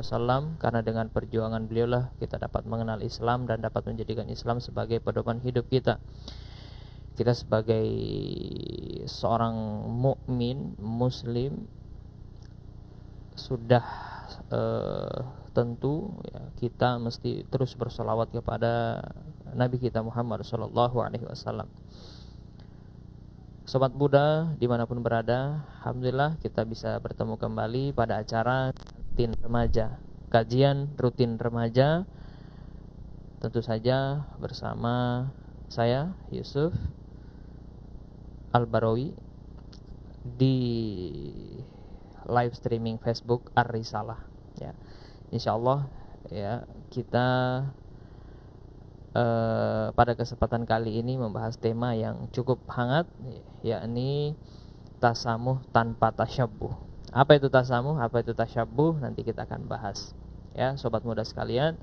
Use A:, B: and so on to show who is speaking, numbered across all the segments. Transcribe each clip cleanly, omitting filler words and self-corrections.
A: wasallam, karena dengan perjuangan beliaulah kita dapat mengenal Islam dan dapat menjadikan Islam sebagai pedoman hidup kita. Kita sebagai seorang mukmin muslim sudah tentu ya, kita mesti terus bersolawat kepada Nabi kita Muhammad sallallahu alaihi wasallam. Sobat Buddha dimanapun berada, alhamdulillah kita bisa bertemu kembali pada acara rutin remaja, kajian rutin remaja, tentu saja bersama saya Yusuf Al-Barawi di live streaming Facebook Ar-Risalah ya. Insyaallah ya, kita pada kesempatan kali ini membahas tema yang cukup hangat, yakni tasamuh tanpa tasyabbuh. Apa itu tasamuh, apa itu tasyabbuh, nanti kita akan bahas ya sobat muda sekalian.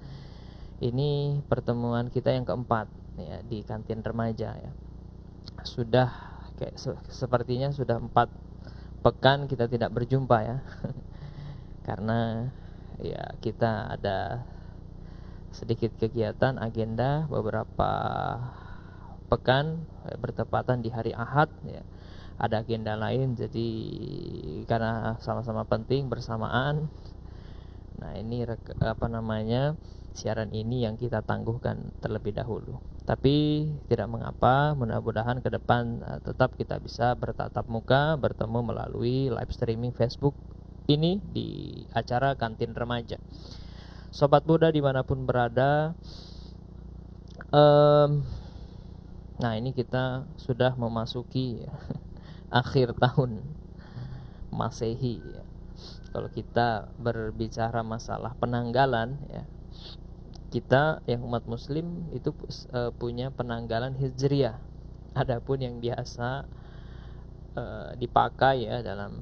A: Ini pertemuan kita yang keempat ya di kantin remaja ya. Sudah sepertinya sudah 4 pekan kita tidak berjumpa ya. Karena ya kita ada sedikit kegiatan agenda beberapa pekan bertepatan di hari Ahad ya. Ada agenda lain, jadi karena sama-sama penting bersamaan. Nah, ini siaran ini yang kita tangguhkan terlebih dahulu. Tapi tidak mengapa, mudah-mudahan ke depan tetap kita bisa bertatap muka, bertemu melalui live streaming Facebook ini di acara kantin remaja. Sobat Buddha dimanapun berada, nah ini kita sudah memasuki akhir tahun Masehi ya. Kalau kita berbicara masalah penanggalan ya, kita yang umat muslim itu punya penanggalan Hijriah. Adapun yang biasa dipakai ya dalam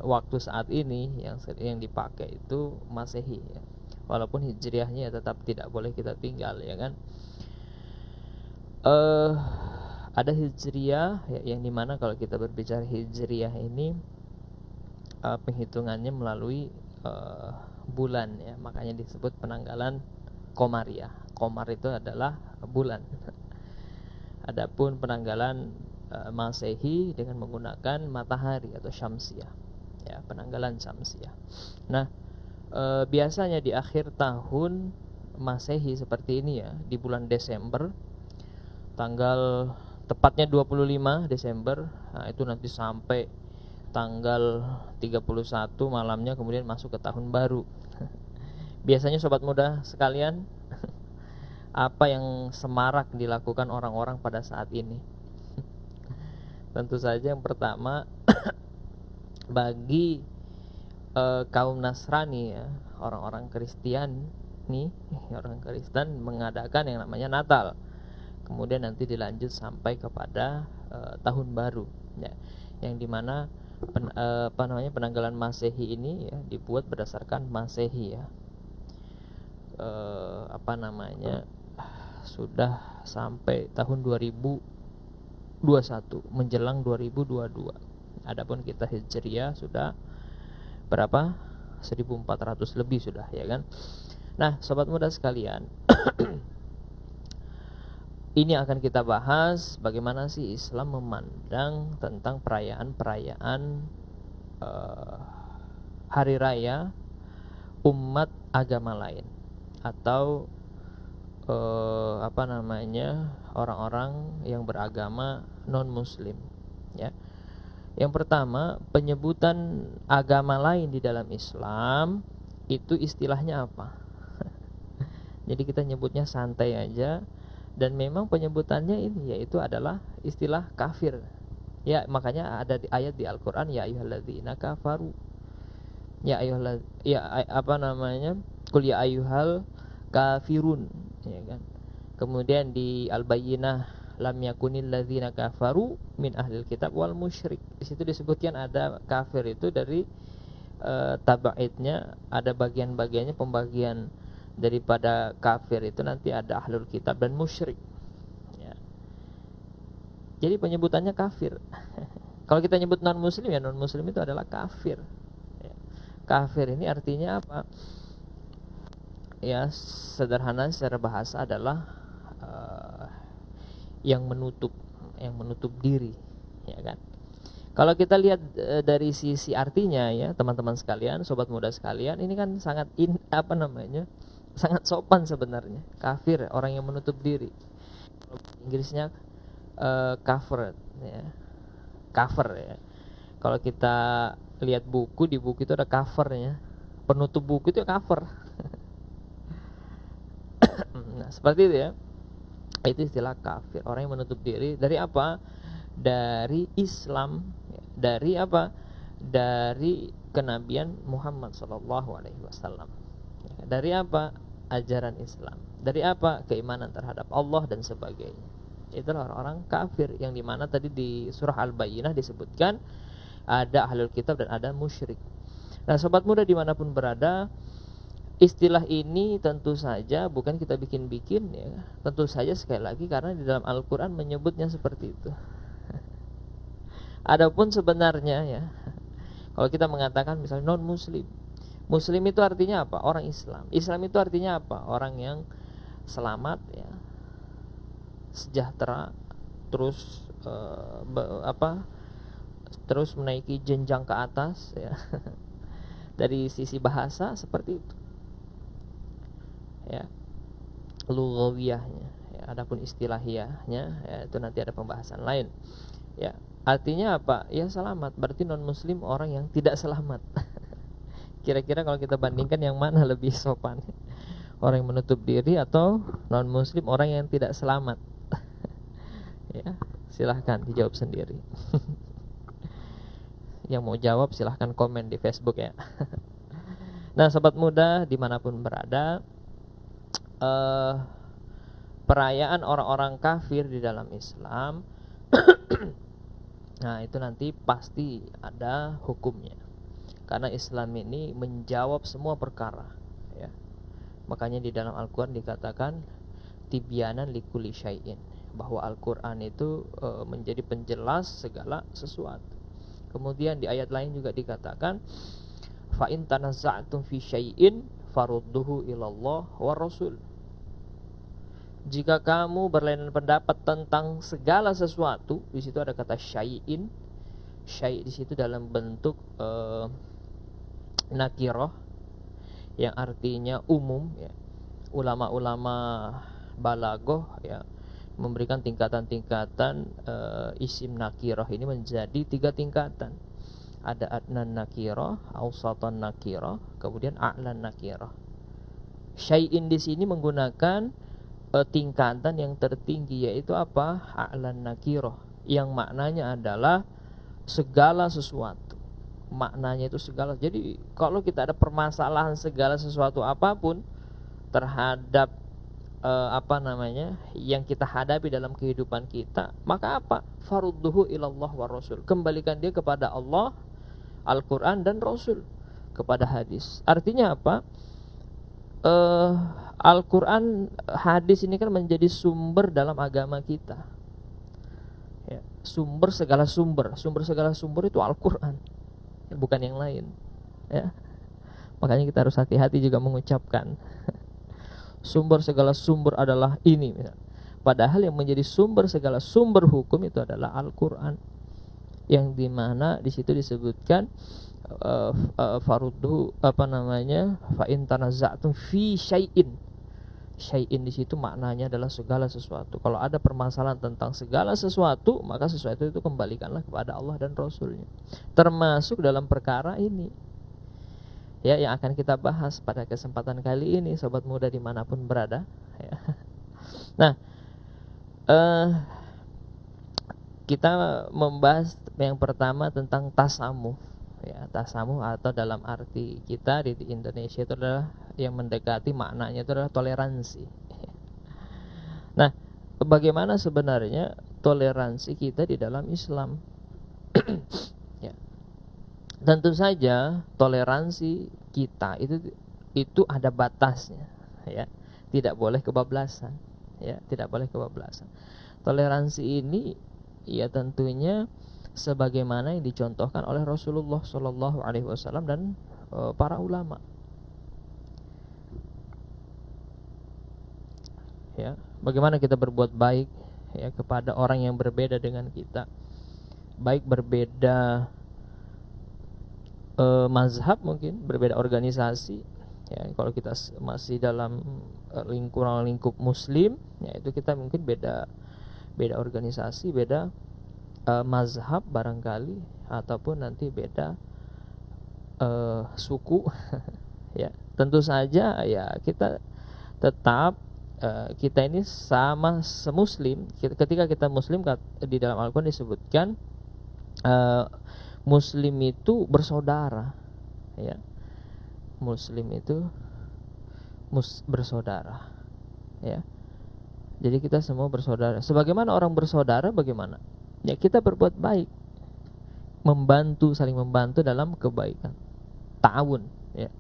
A: waktu saat ini yang dipakai itu Masehi ya. Walaupun Hijriahnya tetap tidak boleh kita tinggal ya kan. Ada Hijriah ya, yang dimana kalau kita berbicara Hijriah ini penghitungannya melalui bulan ya, makanya disebut penanggalan Komariah. Komar itu adalah bulan. Adapun penanggalan Masehi dengan menggunakan matahari atau syamsiah ya, penanggalan syamsiah. Nah, biasanya di akhir tahun Masehi seperti ini ya, di bulan Desember, tanggal tepatnya 25 Desember, nah itu nanti sampai tanggal 31 malamnya, kemudian masuk ke tahun baru. Biasanya sobat muda sekalian, apa yang semarak dilakukan orang-orang pada saat ini? Tentu saja yang pertama bagi kaum Nasrani ya, orang-orang Kristen nih, orang Kristen mengadakan yang namanya Natal. Kemudian nanti dilanjut sampai kepada tahun baru ya, yang dimana penanggalan Masehi ini ya dibuat berdasarkan Masehi ya. Sudah sampai tahun 2021 menjelang 2022. Adapun kita Hijriah sudah berapa? 1400 lebih sudah ya kan. Nah, sobat muda sekalian, ini akan kita bahas bagaimana sih Islam memandang tentang perayaan-perayaan hari raya umat agama lain atau orang-orang yang beragama non muslim ya. Yang pertama, penyebutan agama lain di dalam Islam itu istilahnya apa? Jadi kita nyebutnya santai aja, dan memang penyebutannya ini yaitu adalah istilah kafir. Ya, makanya ada di ayat di Al-Qur'an, ya ayyuhalladzina kafaru. Qul ya ayyuhal kafirun, ya kan. Kemudian di Al-Bayyinah, lam yakunil ladzina kafaru min ahlil kitab wal musyrik. Di situ disebutkan ada kafir itu dari tabaidnya, ada bagian-bagiannya, pembagian daripada kafir itu nanti ada ahlul kitab dan musyrik ya. Jadi penyebutannya kafir. Kalau kita nyebut non muslim, ya non muslim itu adalah kafir. Ya. Kafir ini artinya apa? Ya, sederhana secara bahasa adalah yang menutup diri, ya kan? Kalau kita lihat dari sisi artinya, ya teman-teman sekalian, sobat muda sekalian, ini kan sangat sangat sopan sebenarnya. Kafir, orang yang menutup diri. Inggrisnya covered, ya. Cover, ya. Kalau kita lihat buku, di buku itu ada covernya. Penutup buku itu cover. Nah, seperti itu ya. Itu istilah kafir, orang yang menutup diri dari apa? Dari Islam. Dari apa? Dari kenabian Muhammad SAW. Dari apa? Ajaran Islam. Dari apa? Keimanan terhadap Allah dan sebagainya. Itulah orang-orang kafir, yang dimana tadi di surah Al-Bayyinah disebutkan ada ahlul kitab dan ada musyrik. Nah, sobat muda dimanapun berada, istilah ini tentu saja bukan kita bikin-bikin, ya. Tentu saja sekali lagi karena di dalam Al-Quran menyebutnya seperti itu. Adapun sebenarnya, ya, kalau kita mengatakan misalnya non muslim, muslim itu artinya apa? Orang Islam. Islam itu artinya apa? Orang yang selamat, ya, sejahtera, terus terus menaiki jenjang ke atas, ya. Dari sisi bahasa seperti itu, ya, lughawiyahnya, ya. Adapun istilahiyahnya, ya, itu nanti ada pembahasan lain, ya. Artinya apa? Ya selamat, berarti non muslim orang yang tidak selamat. Kira-kira kalau kita bandingkan yang mana lebih sopan? Orang yang menutup diri atau non muslim orang yang tidak selamat? Ya, silahkan dijawab sendiri. Yang mau jawab silahkan komen di Facebook, ya. Nah, sobat muda dimanapun berada, perayaan orang-orang kafir di dalam Islam, nah itu nanti pasti ada hukumnya, karena Islam ini menjawab semua perkara, ya. Makanya di dalam Al-Quran dikatakan tibyanan likulli syai'in, bahwa Al-Quran itu menjadi penjelas segala sesuatu. Kemudian di ayat lain juga dikatakan fa in tanazza'tum fi syai'in farudduhu ilallah wa rasul. Jika kamu berlainan pendapat tentang segala sesuatu, di situ ada kata syai'in. Syai' di situ dalam bentuk nakirah yang artinya umum, ya. Ulama-ulama balaghah, ya, memberikan tingkatan-tingkatan isim nakirah ini menjadi 3 tingkatan. Ada adnan nakirah, awsatan nakirah, kemudian a'lan nakirah. Syai'in di sini menggunakan tingkatan yang tertinggi, yaitu apa? A'lan nakirah, yang maknanya adalah segala sesuatu. Maknanya itu segala. Jadi kalau kita ada permasalahan segala sesuatu apapun terhadap yang kita hadapi dalam kehidupan kita, maka apa? Farudduhu ilallah wa rasul. Kembalikan dia kepada Allah, Al-Quran dan Rasul, kepada hadis. Artinya apa? Al-Quran, hadis ini kan menjadi sumber dalam agama kita, ya. Sumber segala sumber itu Al-Quran, bukan yang lain, ya. Makanya kita harus hati-hati juga mengucapkan sumber segala sumber adalah ini, padahal yang menjadi sumber segala sumber hukum itu adalah Al-Quran, yang dimana di situ disebutkan farudhu fa in tanazza'tum fi syai'in. Syai'in di situ maknanya adalah segala sesuatu. Kalau ada permasalahan tentang segala sesuatu, maka sesuatu itu kembalikanlah kepada Allah dan Rasulnya, termasuk dalam perkara ini, ya, yang akan kita bahas pada kesempatan kali ini, sobat muda dimanapun berada, ya. Nah, kita membahas yang pertama tentang tasamuh, ya. Tasamuh atau dalam arti kita di Indonesia itu adalah yang mendekati maknanya itu adalah toleransi. Nah, bagaimana sebenarnya toleransi kita di dalam Islam? Ya. Tentu saja toleransi kita itu ada batasnya, ya. Tidak boleh kebablasan, ya, tidak boleh kebablasan. Toleransi ini, ya, tentunya sebagaimana yang dicontohkan oleh Rasulullah Shallallahu Alaihi Wasallam dan para ulama. Ya, bagaimana kita berbuat baik ya kepada orang yang berbeda dengan kita, baik berbeda mazhab, mungkin berbeda organisasi. Ya, kalau kita masih dalam lingkup muslim, ya itu kita mungkin beda organisasi, beda mazhab barangkali, ataupun nanti beda suku. Ya, tentu saja ya kita tetap kita ini sama semuslim. Ketika kita muslim, di dalam Al-Quran disebutkan muslim itu bersaudara, ya. Muslim itu bersaudara, ya. Jadi kita semua bersaudara. Sebagaimana orang bersaudara, bagaimana? Ya kita berbuat baik, membantu, saling membantu dalam kebaikan, ta'awun, ya.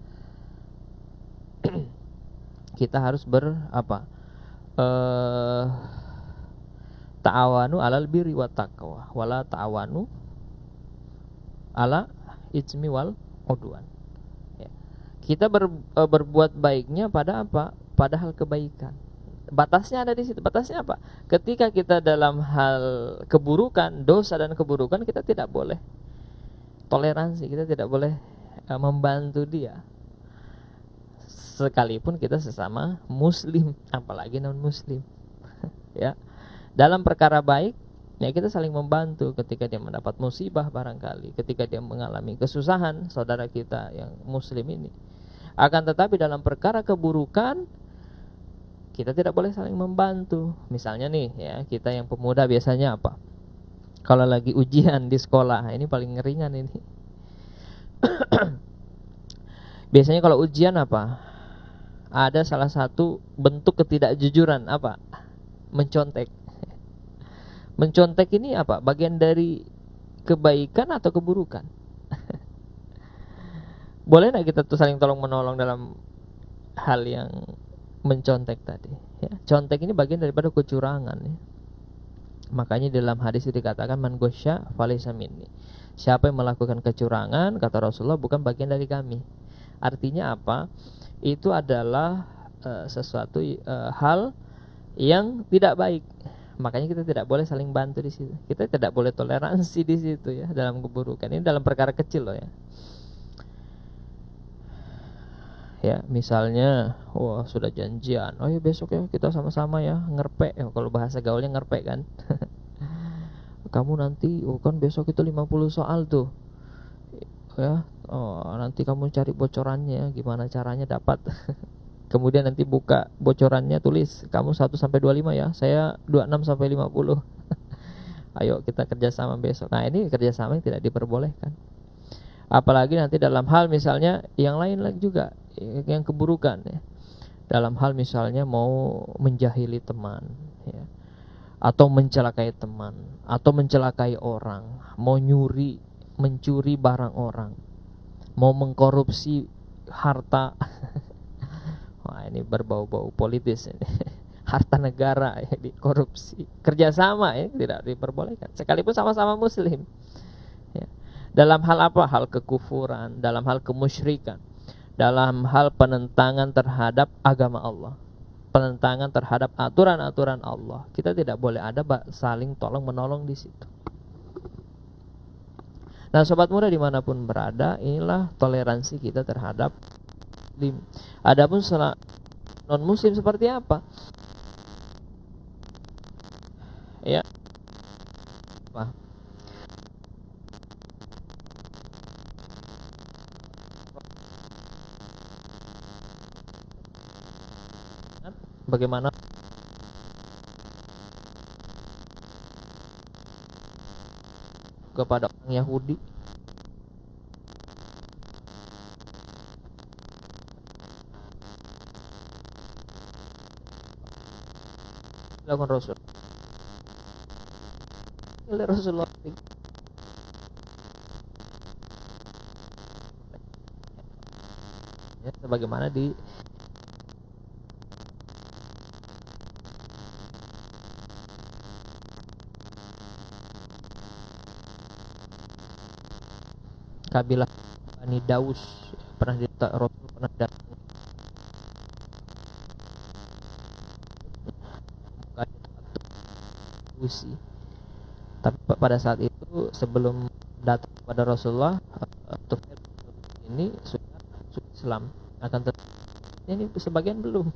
A: Kita harus ta'awanu alal birri wat taqwa wala ta'awanu ala itsmi wal udwan. Ya. Kita berbuat baiknya pada apa? Pada hal kebaikan. Batasnya ada di situ. Batasnya apa? Ketika kita dalam hal keburukan, dosa dan keburukan, kita tidak boleh toleransi, kita tidak boleh membantu dia, sekalipun kita sesama muslim, apalagi non muslim. Ya, dalam perkara baik, ya kita saling membantu. Ketika dia mendapat musibah barangkali, ketika dia mengalami kesusahan, saudara kita yang muslim ini. Akan tetapi dalam perkara keburukan, kita tidak boleh saling membantu. Misalnya nih ya, kita yang pemuda biasanya apa? Kalau lagi ujian di sekolah, ini paling ringan ini. Biasanya kalau ujian apa? Ada salah satu bentuk ketidakjujuran, apa? Mencontek. Mencontek ini apa? Bagian dari kebaikan atau keburukan? Boleh nggak kita tuh saling tolong menolong dalam hal yang mencontek tadi? Ya, contek ini bagian daripada kecurangan. Ya. Makanya dalam hadis itu dikatakan man gosya falaysa minni. Siapa yang melakukan kecurangan, kata Rasulullah, bukan bagian dari kami. Artinya apa? Itu adalah sesuatu hal yang tidak baik. Makanya kita tidak boleh saling bantu di situ. Kita tidak boleh toleransi di situ ya, dalam keburukan. Ini dalam perkara kecil loh ya. Ya, misalnya sudah janjian, ya besok ya kita sama-sama ya ngerpek. Ya, kalau bahasa gaulnya ngerpek kan. Kamu nanti kan besok itu 50 soal tuh. Ya, nanti kamu cari bocorannya, gimana caranya dapat. Kemudian nanti buka bocorannya, tulis kamu 1 sampai 25 ya, saya 26 sampai 50. Ayo kita kerjasama besok. Nah, ini kerjasama yang tidak diperbolehkan. Apalagi nanti dalam hal misalnya yang lain lagi juga, yang keburukan ya. Dalam hal misalnya mau menjahili teman ya, atau mencelakai teman, atau mencelakai orang, mau mencuri barang orang, mau mengkorupsi harta. Wah, ini berbau-bau politis ini. Harta negara ya, dikorupsi. Kerjasama ya tidak diperbolehkan, sekalipun sama-sama muslim ya. Dalam hal apa? Hal kekufuran, dalam hal kemusyrikan, dalam hal penentangan terhadap agama Allah, penentangan terhadap aturan-aturan Allah, kita tidak boleh ada saling tolong menolong di situ. Nah, sobat muda dimanapun berada, inilah toleransi kita terhadap muslim. Adapun non muslim seperti apa? Ya, apa? Bagaimana kepada orang Yahudi? Lakukan Rasulullah. Ya, sebagaimana di kabilah Bani Daus, Rasul pernah datang usi. Tapi pada saat itu sebelum datang kepada Rasulullah, Tufail ini sudah Islam, akan tetapi ini sebagian belum.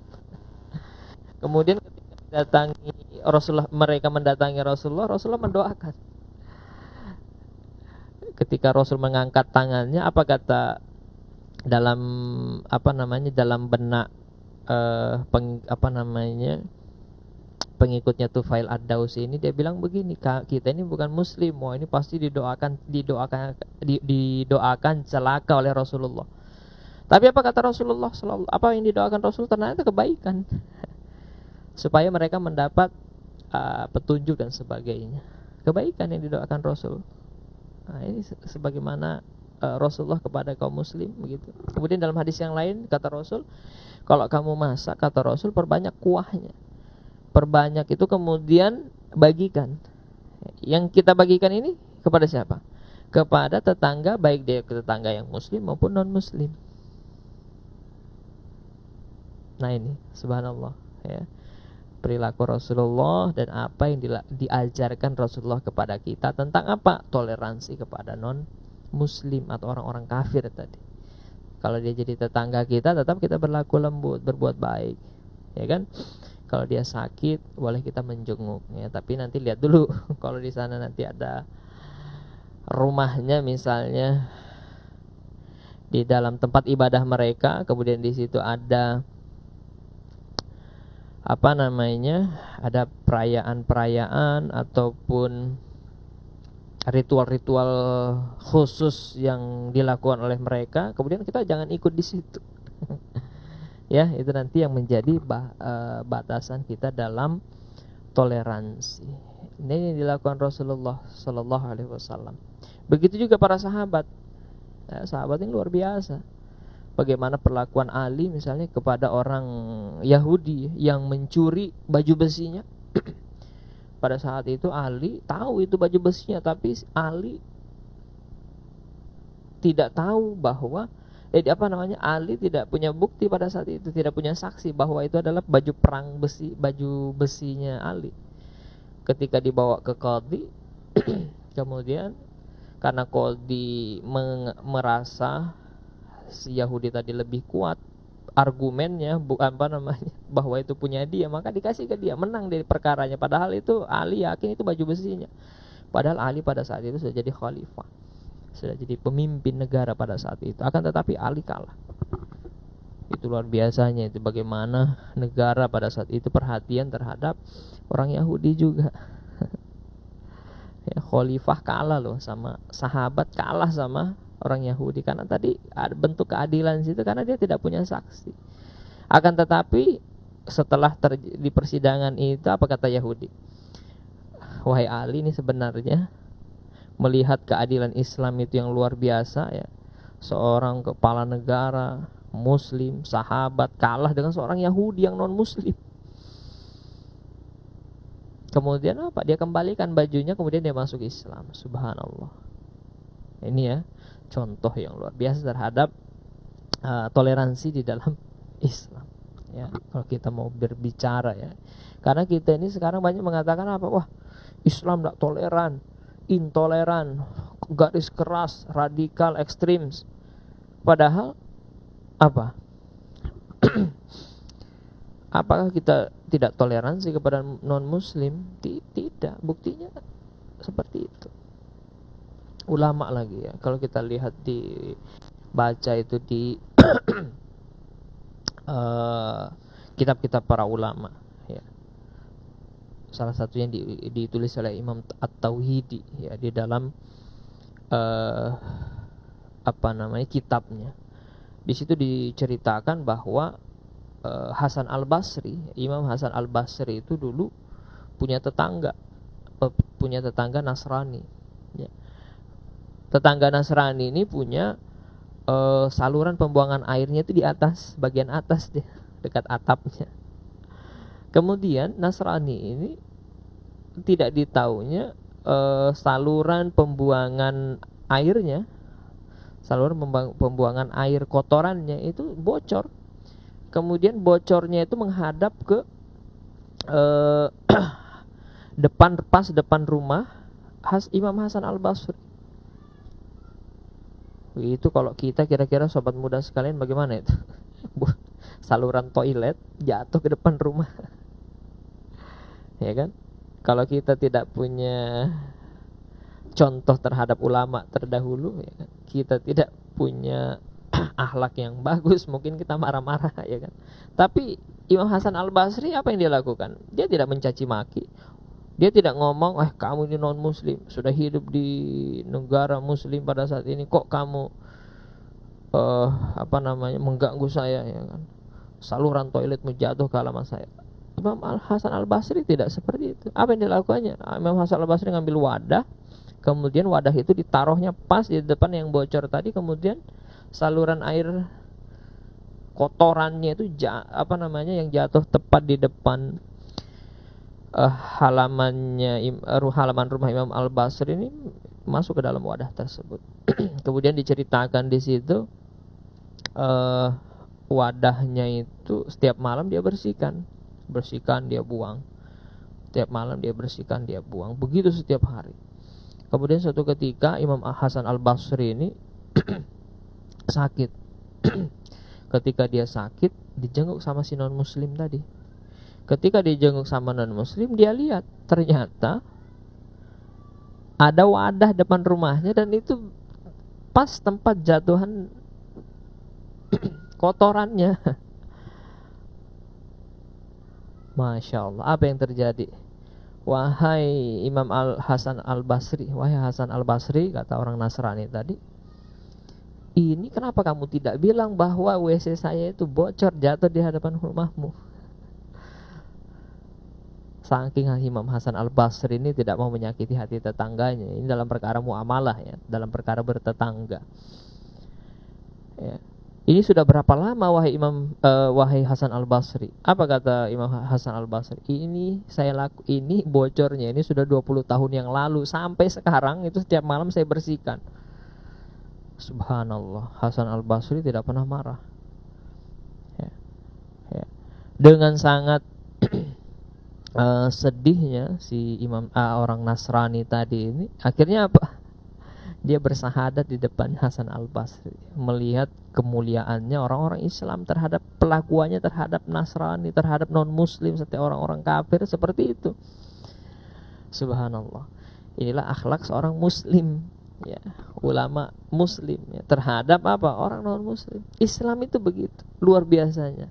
A: Kemudian ketika datangi Rasulullah, mereka mendatangi Rasulullah, Rasulullah mendoakan. Ketika Rasul mengangkat tangannya, apa kata dalam dalam benak pengikutnya Tufail ad-Dausi ini, dia bilang begini, kita ini bukan muslim, wah ini pasti didoakan celaka oleh Rasulullah. Tapi apa kata Rasulullah apa yang didoakan Rasul ternyata kebaikan. Supaya mereka mendapat petunjuk dan sebagainya. Kebaikan yang didoakan Rasul. Nah, ini sebagaimana Rasulullah kepada kaum muslim begitu. Kemudian dalam hadis yang lain kata Rasul, kalau kamu masak, kata Rasul, perbanyak kuahnya. Perbanyak itu kemudian bagikan. Yang kita bagikan ini kepada siapa? Kepada tetangga, baik dia tetangga yang muslim maupun non muslim. Nah ini subhanallah ya, perilaku Rasulullah dan apa yang diajarkan Rasulullah kepada kita tentang apa? Toleransi kepada non muslim atau orang-orang kafir tadi. Kalau dia jadi tetangga kita, tetap kita berlaku lembut, berbuat baik, ya kan? Kalau dia sakit, boleh kita menjenguk, ya. Tapi nanti lihat dulu, kalau di sana nanti ada rumahnya misalnya di dalam tempat ibadah mereka, kemudian di situ ada ada perayaan-perayaan ataupun ritual-ritual khusus yang dilakukan oleh mereka, kemudian kita jangan ikut di situ. Ya, itu nanti yang menjadi batasan kita dalam toleransi. Ini yang dilakukan Rasulullah Sallallahu Alaihi Wasallam. Begitu juga para sahabat. Ya, sahabat ini luar biasa. Bagaimana perlakuan Ali misalnya kepada orang Yahudi yang mencuri baju besinya. Pada saat itu Ali tahu itu baju besinya, tapi Ali tidak tahu bahwa Ali tidak punya bukti pada saat itu, tidak punya saksi bahwa itu adalah baju perang besi, baju besinya Ali. Ketika dibawa ke qadhi, kemudian karena qadhi merasa si Yahudi tadi lebih kuat argumennya, bahwa itu punya dia, maka dikasih ke dia, menang dari perkaranya. Padahal itu Ali yakin itu baju besinya. Padahal Ali pada saat itu sudah jadi khalifah, sudah jadi pemimpin negara pada saat itu. Akan tetapi Ali kalah. Itu luar biasanya itu, bagaimana negara pada saat itu perhatian terhadap orang Yahudi juga. Ya, khalifah kalah loh sama sahabat, kalah sama orang Yahudi karena tadi ada bentuk keadilan situ, karena dia tidak punya saksi. Akan tetapi setelah di persidangan itu, apa kata Yahudi? Wahai Ali, ini sebenarnya melihat keadilan Islam itu yang luar biasa ya. Seorang kepala negara muslim, sahabat, kalah dengan seorang Yahudi yang non muslim. Kemudian apa? Dia kembalikan bajunya, kemudian dia masuk Islam. Subhanallah. Ini ya contoh yang luar biasa terhadap toleransi di dalam Islam. Ya, kalau kita mau berbicara ya. Karena kita ini sekarang banyak mengatakan apa? Wah, Islam tidak toleran, intoleran, garis keras, radikal, ekstrim. Padahal apa? Apakah kita tidak toleransi kepada non muslim? Tidak, buktinya seperti itu. Ulama lagi ya, kalau kita lihat baca itu di kitab-kitab para ulama ya. Salah satunya ditulis oleh Imam At-Tauhidi ya, di dalam kitabnya. Di situ diceritakan bahwa Hasan Al-Basri, Imam Hasan Al-Basri itu dulu punya tetangga Nasrani ya. Tetangga Nasrani ini punya saluran pembuangan airnya itu di atas, bagian atas deh, dekat atapnya. Kemudian Nasrani ini tidak ditahunya saluran pembuangan airnya saluran pembuangan air kotorannya itu bocor. Kemudian bocornya itu menghadap ke depan rumah Imam Hasan Al-Basri. Itu kalau kita kira-kira sobat muda sekalian bagaimana itu? Saluran toilet jatuh ke depan rumah. Ya kan? Kalau kita tidak punya contoh terhadap ulama terdahulu, ya kan? Kita tidak punya akhlak yang bagus, mungkin kita marah-marah, ya kan. Tapi Imam Hasan Al-Basri apa yang dia lakukan? Dia tidak mencaci maki. Dia tidak ngomong, kamu ini non muslim, sudah hidup di negara muslim pada saat ini, kok kamu mengganggu saya, ya kan. Saluran toiletmu jatuh ke halaman saya. Imam Hasan Al-Basri tidak seperti itu. Apa yang dilakukannya? Imam Hasan Al-Basri ngambil wadah, kemudian wadah itu ditaruhnya pas di depan yang bocor tadi, kemudian saluran air kotorannya itu yang jatuh tepat di depan halaman rumah Imam Al-Basri ini masuk ke dalam wadah tersebut. Kemudian diceritakan di situ wadahnya itu setiap malam dia bersihkan dia buang. Setiap malam dia bersihkan dia buang. Begitu setiap hari. Kemudian suatu ketika Imam Hasan Al-Basri ini sakit. Ketika dia sakit, dijenguk sama si non muslim tadi. Ketika dijenguk sama non muslim, dia lihat ternyata ada wadah depan rumahnya, dan itu pas tempat jatuhan kotorannya. Masya Allah, apa yang terjadi? Wahai Imam Hasan Al-Basri, wahai Hasan Al-Basri, kata orang Nasrani tadi, ini kenapa kamu tidak bilang bahwa WC saya itu bocor jatuh di hadapan rumahmu? Saking Imam Hasan Al-Basri ini tidak mau menyakiti hati tetangganya. Ini dalam perkara muamalah, ya, dalam perkara bertetangga, ya. Ini sudah berapa lama wahai Hasan Al-Basri? Apa kata Imam Hasan Al-Basri? Ini bocornya ini sudah 20 tahun yang lalu, sampai sekarang itu setiap malam saya bersihkan. Subhanallah, Hasan Al-Basri tidak pernah marah. Ya. Dengan sangat sedihnya si orang Nasrani tadi ini, akhirnya apa? Dia bersahadat di depan Hasan Al-Basri, melihat kemuliaannya orang-orang Islam terhadap pelakuannya terhadap Nasrani, terhadap non-muslim, setiap orang-orang kafir seperti itu. Subhanallah. Inilah akhlak seorang muslim, ya, ulama muslim, ya, terhadap orang non-muslim. Islam itu begitu luar biasanya,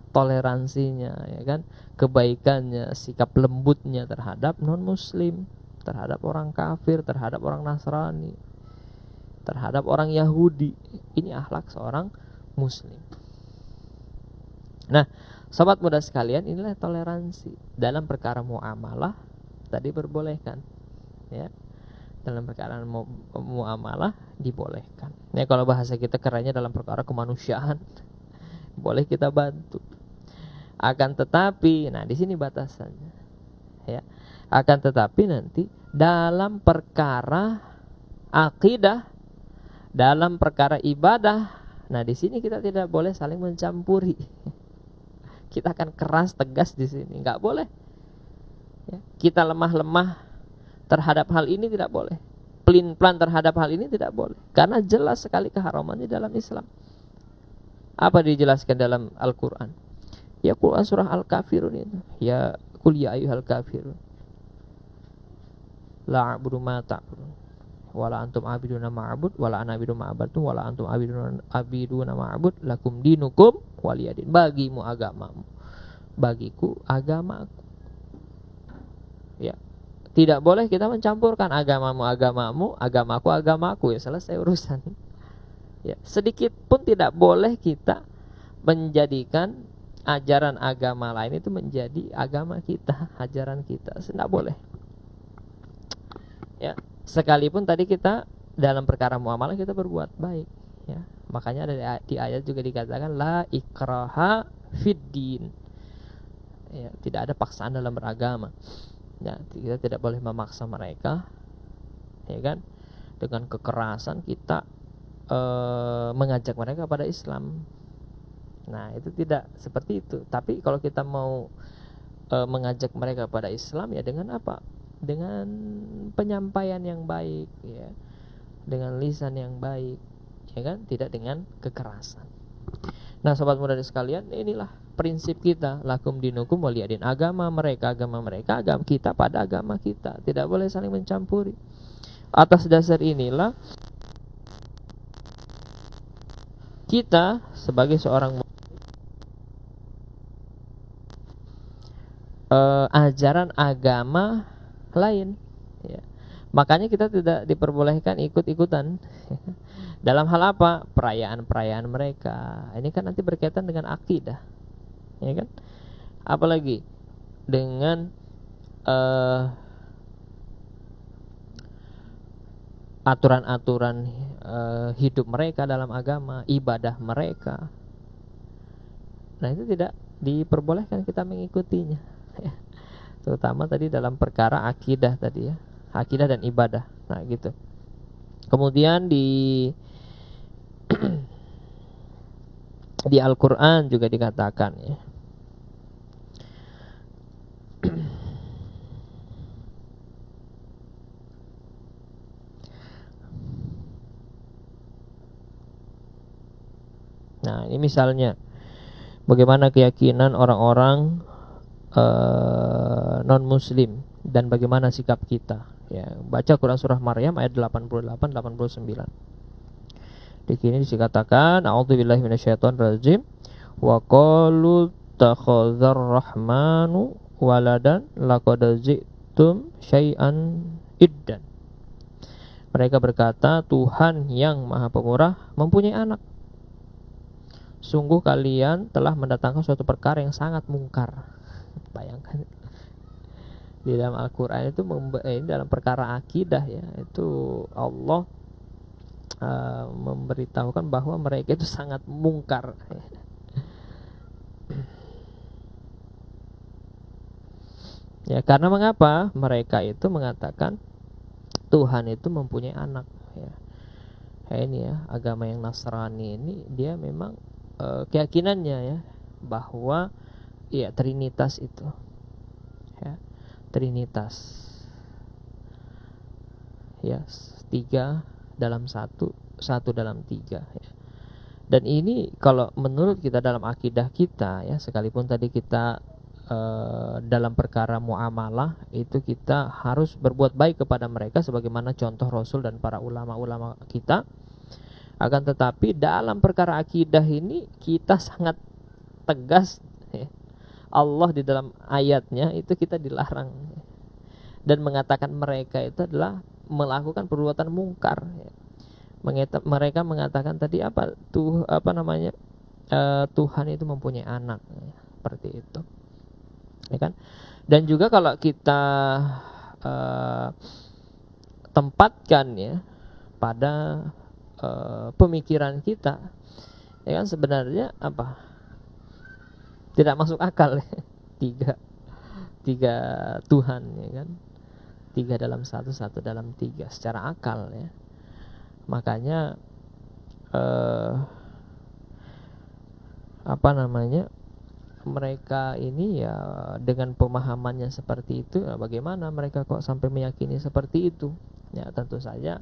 A: toleransinya, ya kan, kebaikannya, sikap lembutnya terhadap non-muslim, terhadap orang kafir, terhadap orang Nasrani, terhadap orang Yahudi. Ini akhlak seorang muslim. Nah, sobat muda sekalian, inilah toleransi dalam perkara muamalah tadi diperbolehkan, ya. Dalam perkara muamalah dibolehkan. Ya, kalau bahasa kita kerennya dalam perkara kemanusiaan, boleh kita bantu. Akan tetapi, nah di sini batasannya, ya. Akan tetapi nanti dalam perkara akidah, dalam perkara ibadah, nah di sini kita tidak boleh saling mencampuri. Kita akan keras tegas di sini, nggak boleh. Ya, kita lemah-lemah terhadap hal ini tidak boleh. Pelin-pelan terhadap hal ini tidak boleh. Karena jelas sekali keharamannya dalam Islam. Apa dijelaskan dalam Al-Quran? Ya, Quran surah Al-Kafirun itu. Ya, qul ya ayyuhal kafirun la a'budu ma ta'budun wala antum abiduna ma'bud wala ana abidu ma'badtum wala antum abiduna ma'bud lakum dinukum waliyadin. Bagimu agamamu, bagiku agamaku. Ya, tidak boleh kita mencampurkan agamamu agamamu, agamaku agamaku, ya selesai urusan. Ya, sedikit pun tidak boleh kita menjadikan ajaran agama lain itu menjadi agama kita, ajaran kita. Tidak boleh. Ya, sekalipun tadi kita dalam perkara muamalah kita berbuat baik, ya. Makanya ada di ayat juga dikatakan la ikraha fid din. Ya, tidak ada paksaan dalam beragama. Ya, kita tidak boleh memaksa mereka, ya kan? Dengan kekerasan kita mengajak mereka pada Islam. Nah, itu tidak seperti itu. Tapi kalau kita mau mengajak mereka pada Islam, ya dengan apa? Dengan penyampaian yang baik, ya, dengan lisan yang baik, ya kan? Tidak dengan kekerasan. Nah, sobat muda sekalian, inilah prinsip kita, lakum dinukum waliyadin. Agama mereka, agama kita pada agama kita. Tidak boleh saling mencampuri. Atas dasar inilah kita sebagai seorang ajaran agama lain, ya. Makanya kita tidak diperbolehkan ikut-ikutan dalam hal apa? Perayaan-perayaan mereka. Ini kan nanti berkaitan dengan akidah, ya kan? Apalagi dengan aturan-aturan hidup mereka dalam agama, ibadah mereka. Nah, itu tidak diperbolehkan kita mengikutinya, ya. Terutama tadi dalam perkara akidah tadi, ya, akidah dan ibadah. Nah, gitu. Kemudian di di Al-Qur'an juga dikatakan, ya. Nah, ini misalnya bagaimana keyakinan orang-orang non-muslim dan bagaimana sikap kita, ya. Baca Quran surah Maryam ayat 88-89. Di sini dikatakan a'udzubillahi minasyaitonirrajim wa qalu takhadzar rahmanu waladan laqad ji'tum syai'an iddan. Mereka berkata, Tuhan yang Maha Pemurah mempunyai anak. Sungguh kalian telah mendatangkan suatu perkara yang sangat mungkar. Bayangkan, di dalam Al-Quran itu dalam perkara akidah, ya, itu Allah memberitahukan bahwa mereka itu sangat mungkar. Ya, karena mengapa? Mereka itu mengatakan Tuhan itu mempunyai anak, ya. Ini, ya, agama yang Nasrani ini dia memang keyakinannya, ya, bahwa, ya, Trinitas itu, ya, Trinitas, ya, 3 dalam 1, 1 dalam 3, ya. Dan ini kalau menurut kita dalam akidah kita, ya, sekalipun tadi kita dalam perkara muamalah itu kita harus berbuat baik kepada mereka sebagaimana contoh Rasul dan para ulama-ulama kita. Akan tetapi dalam perkara akidah ini kita sangat tegas, ya. Allah di dalam ayatnya itu kita dilarang, ya, dan mengatakan mereka itu adalah melakukan perbuatan mungkar, ya. Mereka mengatakan tadi Tuhan itu mempunyai anak, ya, seperti itu, ya kan? Dan juga kalau kita tempatkan, ya, pada pemikiran kita, ya kan, sebenarnya tidak masuk akal, ya. tiga Tuhan, ya kan, 3 dalam 1, 1 dalam 3 secara akal, ya. Makanya mereka ini, ya, dengan pemahamannya seperti itu, ya, bagaimana mereka kok sampai meyakini seperti itu? Ya, tentu saja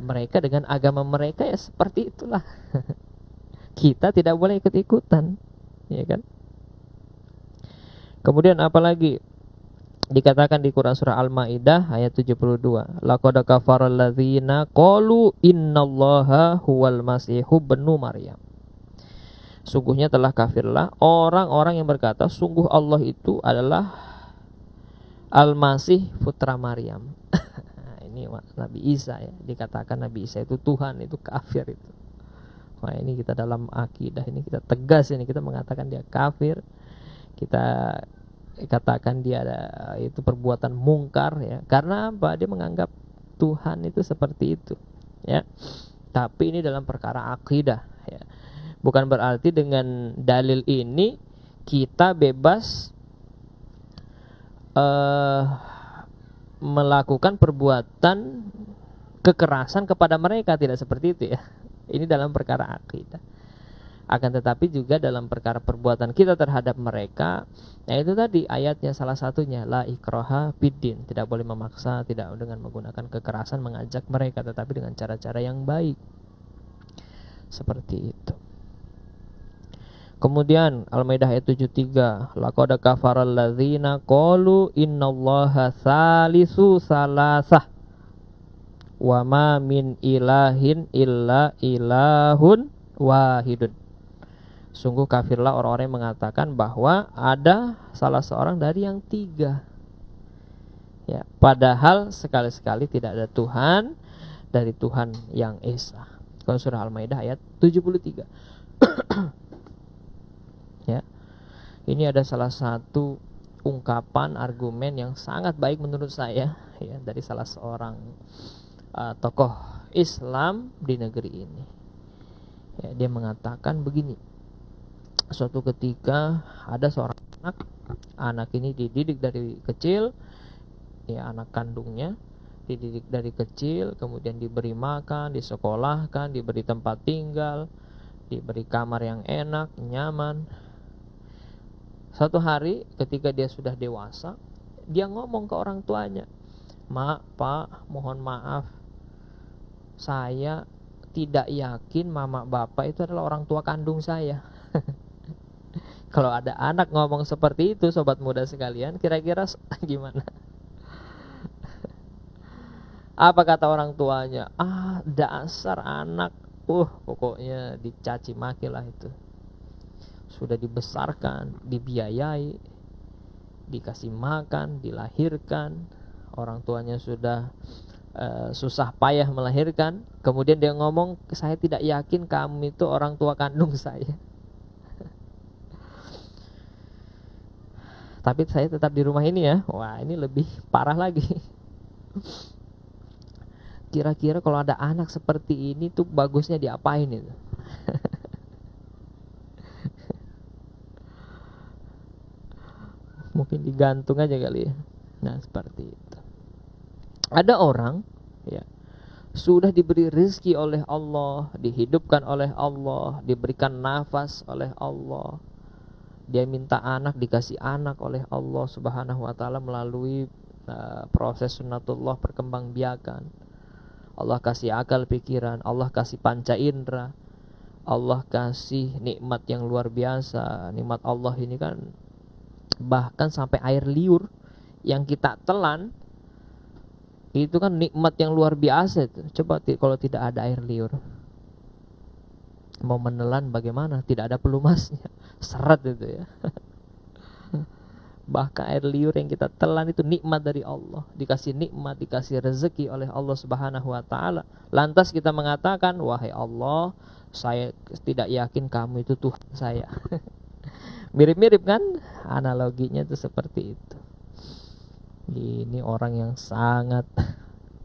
A: mereka dengan agama mereka, ya, seperti itulah. Kita tidak boleh ikut-ikutan, ya kan? Kemudian apalagi dikatakan di Quran surah Al-Maidah ayat 72, laqad kafaral ladzina qalu innallaha huwal masihu ibnu Maryam. Sungguhnya telah kafirlah orang-orang yang berkata sungguh Allah itu adalah Al-Masih putra Maryam. Ini Nabi Isa, ya, dikatakan Nabi Isa itu Tuhan, itu kafir itu. Nah, ini kita dalam akidah ini kita tegas, ini kita mengatakan dia kafir. Kita katakan dia itu perbuatan mungkar, ya. Karena apa? Dia menganggap Tuhan itu seperti itu, ya. Tapi ini dalam perkara akidah, ya. Bukan berarti dengan dalil ini kita bebas melakukan perbuatan kekerasan kepada mereka, tidak seperti itu ya. Ini dalam perkara akidah. Akan tetapi juga dalam perkara perbuatan kita terhadap mereka, nah itu tadi ayatnya salah satunya la ikraha fiddin, tidak boleh memaksa, tidak dengan menggunakan kekerasan mengajak mereka, tetapi dengan cara-cara yang baik. Seperti itu. Kemudian Al-Maidah ayat 73, laqad kafaral ladzina qalu innallaha salisu salasah wa ma min ilahin illa ilahun wahidun. Sungguh kafirlah orang-orang yang mengatakan bahwa ada salah seorang dari yang tiga. Ya, padahal sekali-sekali tidak ada Tuhan dari Tuhan yang esa. Kalau surah Al-Maidah ayat 73. Ya. Ini ada salah satu ungkapan argumen yang sangat baik menurut saya ya, dari salah seorang tokoh Islam di negeri ini. Ya, dia mengatakan begini. Suatu ketika ada seorang anak ini dididik dari kecil, ya anak kandungnya dididik dari kecil, kemudian diberi makan, disekolahkan, diberi tempat tinggal, diberi kamar yang enak, nyaman. Suatu hari ketika dia sudah dewasa, dia ngomong ke orang tuanya, "Mak, Pak, mohon maaf, saya tidak yakin mama bapak itu adalah orang tua kandung saya." Kalau ada anak ngomong seperti itu, sobat muda sekalian, kira-kira gimana? Apa kata orang tuanya? Ah, dasar anak. Pokoknya dicaci maki lah itu. Sudah dibesarkan, dibiayai, dikasih makan, dilahirkan. Orang tuanya sudah susah payah melahirkan. Kemudian dia ngomong, "Saya tidak yakin kamu itu orang tua kandung saya." Tapi saya tetap di rumah ini ya. Wah, ini lebih parah lagi. Kira-kira kalau ada anak seperti ini tuh bagusnya diapain itu? Mungkin digantung aja kali ya. Nah, seperti itu. Ada orang ya, sudah diberi rezeki oleh Allah, dihidupkan oleh Allah, diberikan nafas oleh Allah. Dia minta anak, dikasih anak oleh Allah Subhanahu wa taala melalui proses sunnatullah perkembangbiakan. Allah kasih akal pikiran, Allah kasih panca indera, Allah kasih nikmat yang luar biasa. Nikmat Allah ini kan bahkan sampai air liur yang kita telan itu kan nikmat yang luar biasa itu. Coba kalau tidak ada air liur, mau menelan bagaimana? Tidak ada pelumasnya, seret itu ya. Bahkan air liur yang kita telan itu nikmat dari Allah, dikasih nikmat, dikasih rezeki oleh Allah Subhanahu wa taala. Lantas kita mengatakan, "Wahai Allah, saya tidak yakin kamu itu Tuhan saya." Mirip-mirip kan analoginya itu seperti itu. Ini orang yang sangat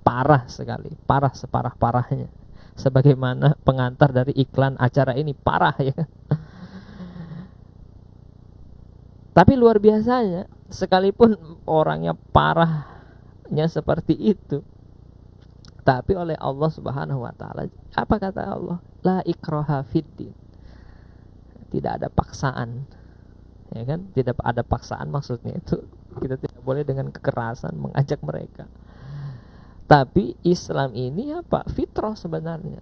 A: parah sekali, parah separah-parahnya. Sebagaimana pengantar dari iklan acara ini, parah ya. Tapi luar biasanya, sekalipun orangnya parahnya seperti itu, tapi oleh Allah Subhanahu wa taala, apa kata Allah? La ikraha fiddin. Tidak ada paksaan. Ya kan? Tidak ada paksaan, maksudnya itu kita tidak boleh dengan kekerasan mengajak mereka. Tapi Islam ini apa? Fitrah sebenarnya.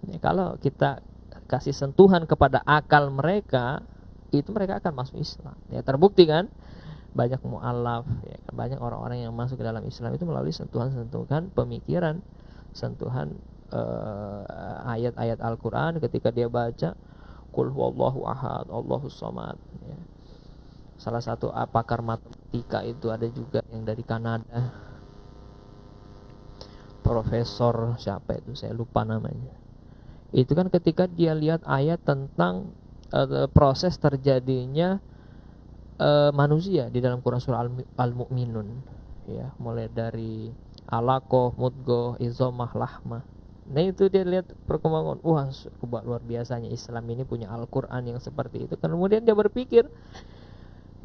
A: Ya, kalau kita kasih sentuhan kepada akal mereka, itu mereka akan masuk Islam. Ya, terbukti kan? Banyak mu'alaf, ya, banyak orang-orang yang masuk ke dalam Islam itu melalui sentuhan-sentuhan pemikiran, sentuhan ayat-ayat Al-Quran ketika dia baca Qul huwallahu ahad, Allahus samad. Ya. Salah satu pakar matematika itu ada juga yang dari Kanada, Profesor siapa itu, saya lupa namanya. Itu kan ketika dia lihat ayat tentang proses terjadinya manusia di dalam Quran surah Al-Mu'minun, ya, mulai dari alaqah, mudghah, izamah, lahmah. Nah itu dia lihat perkembangan, wah luar biasanya Islam ini punya Al-Quran yang seperti itu. Kemudian dia berpikir,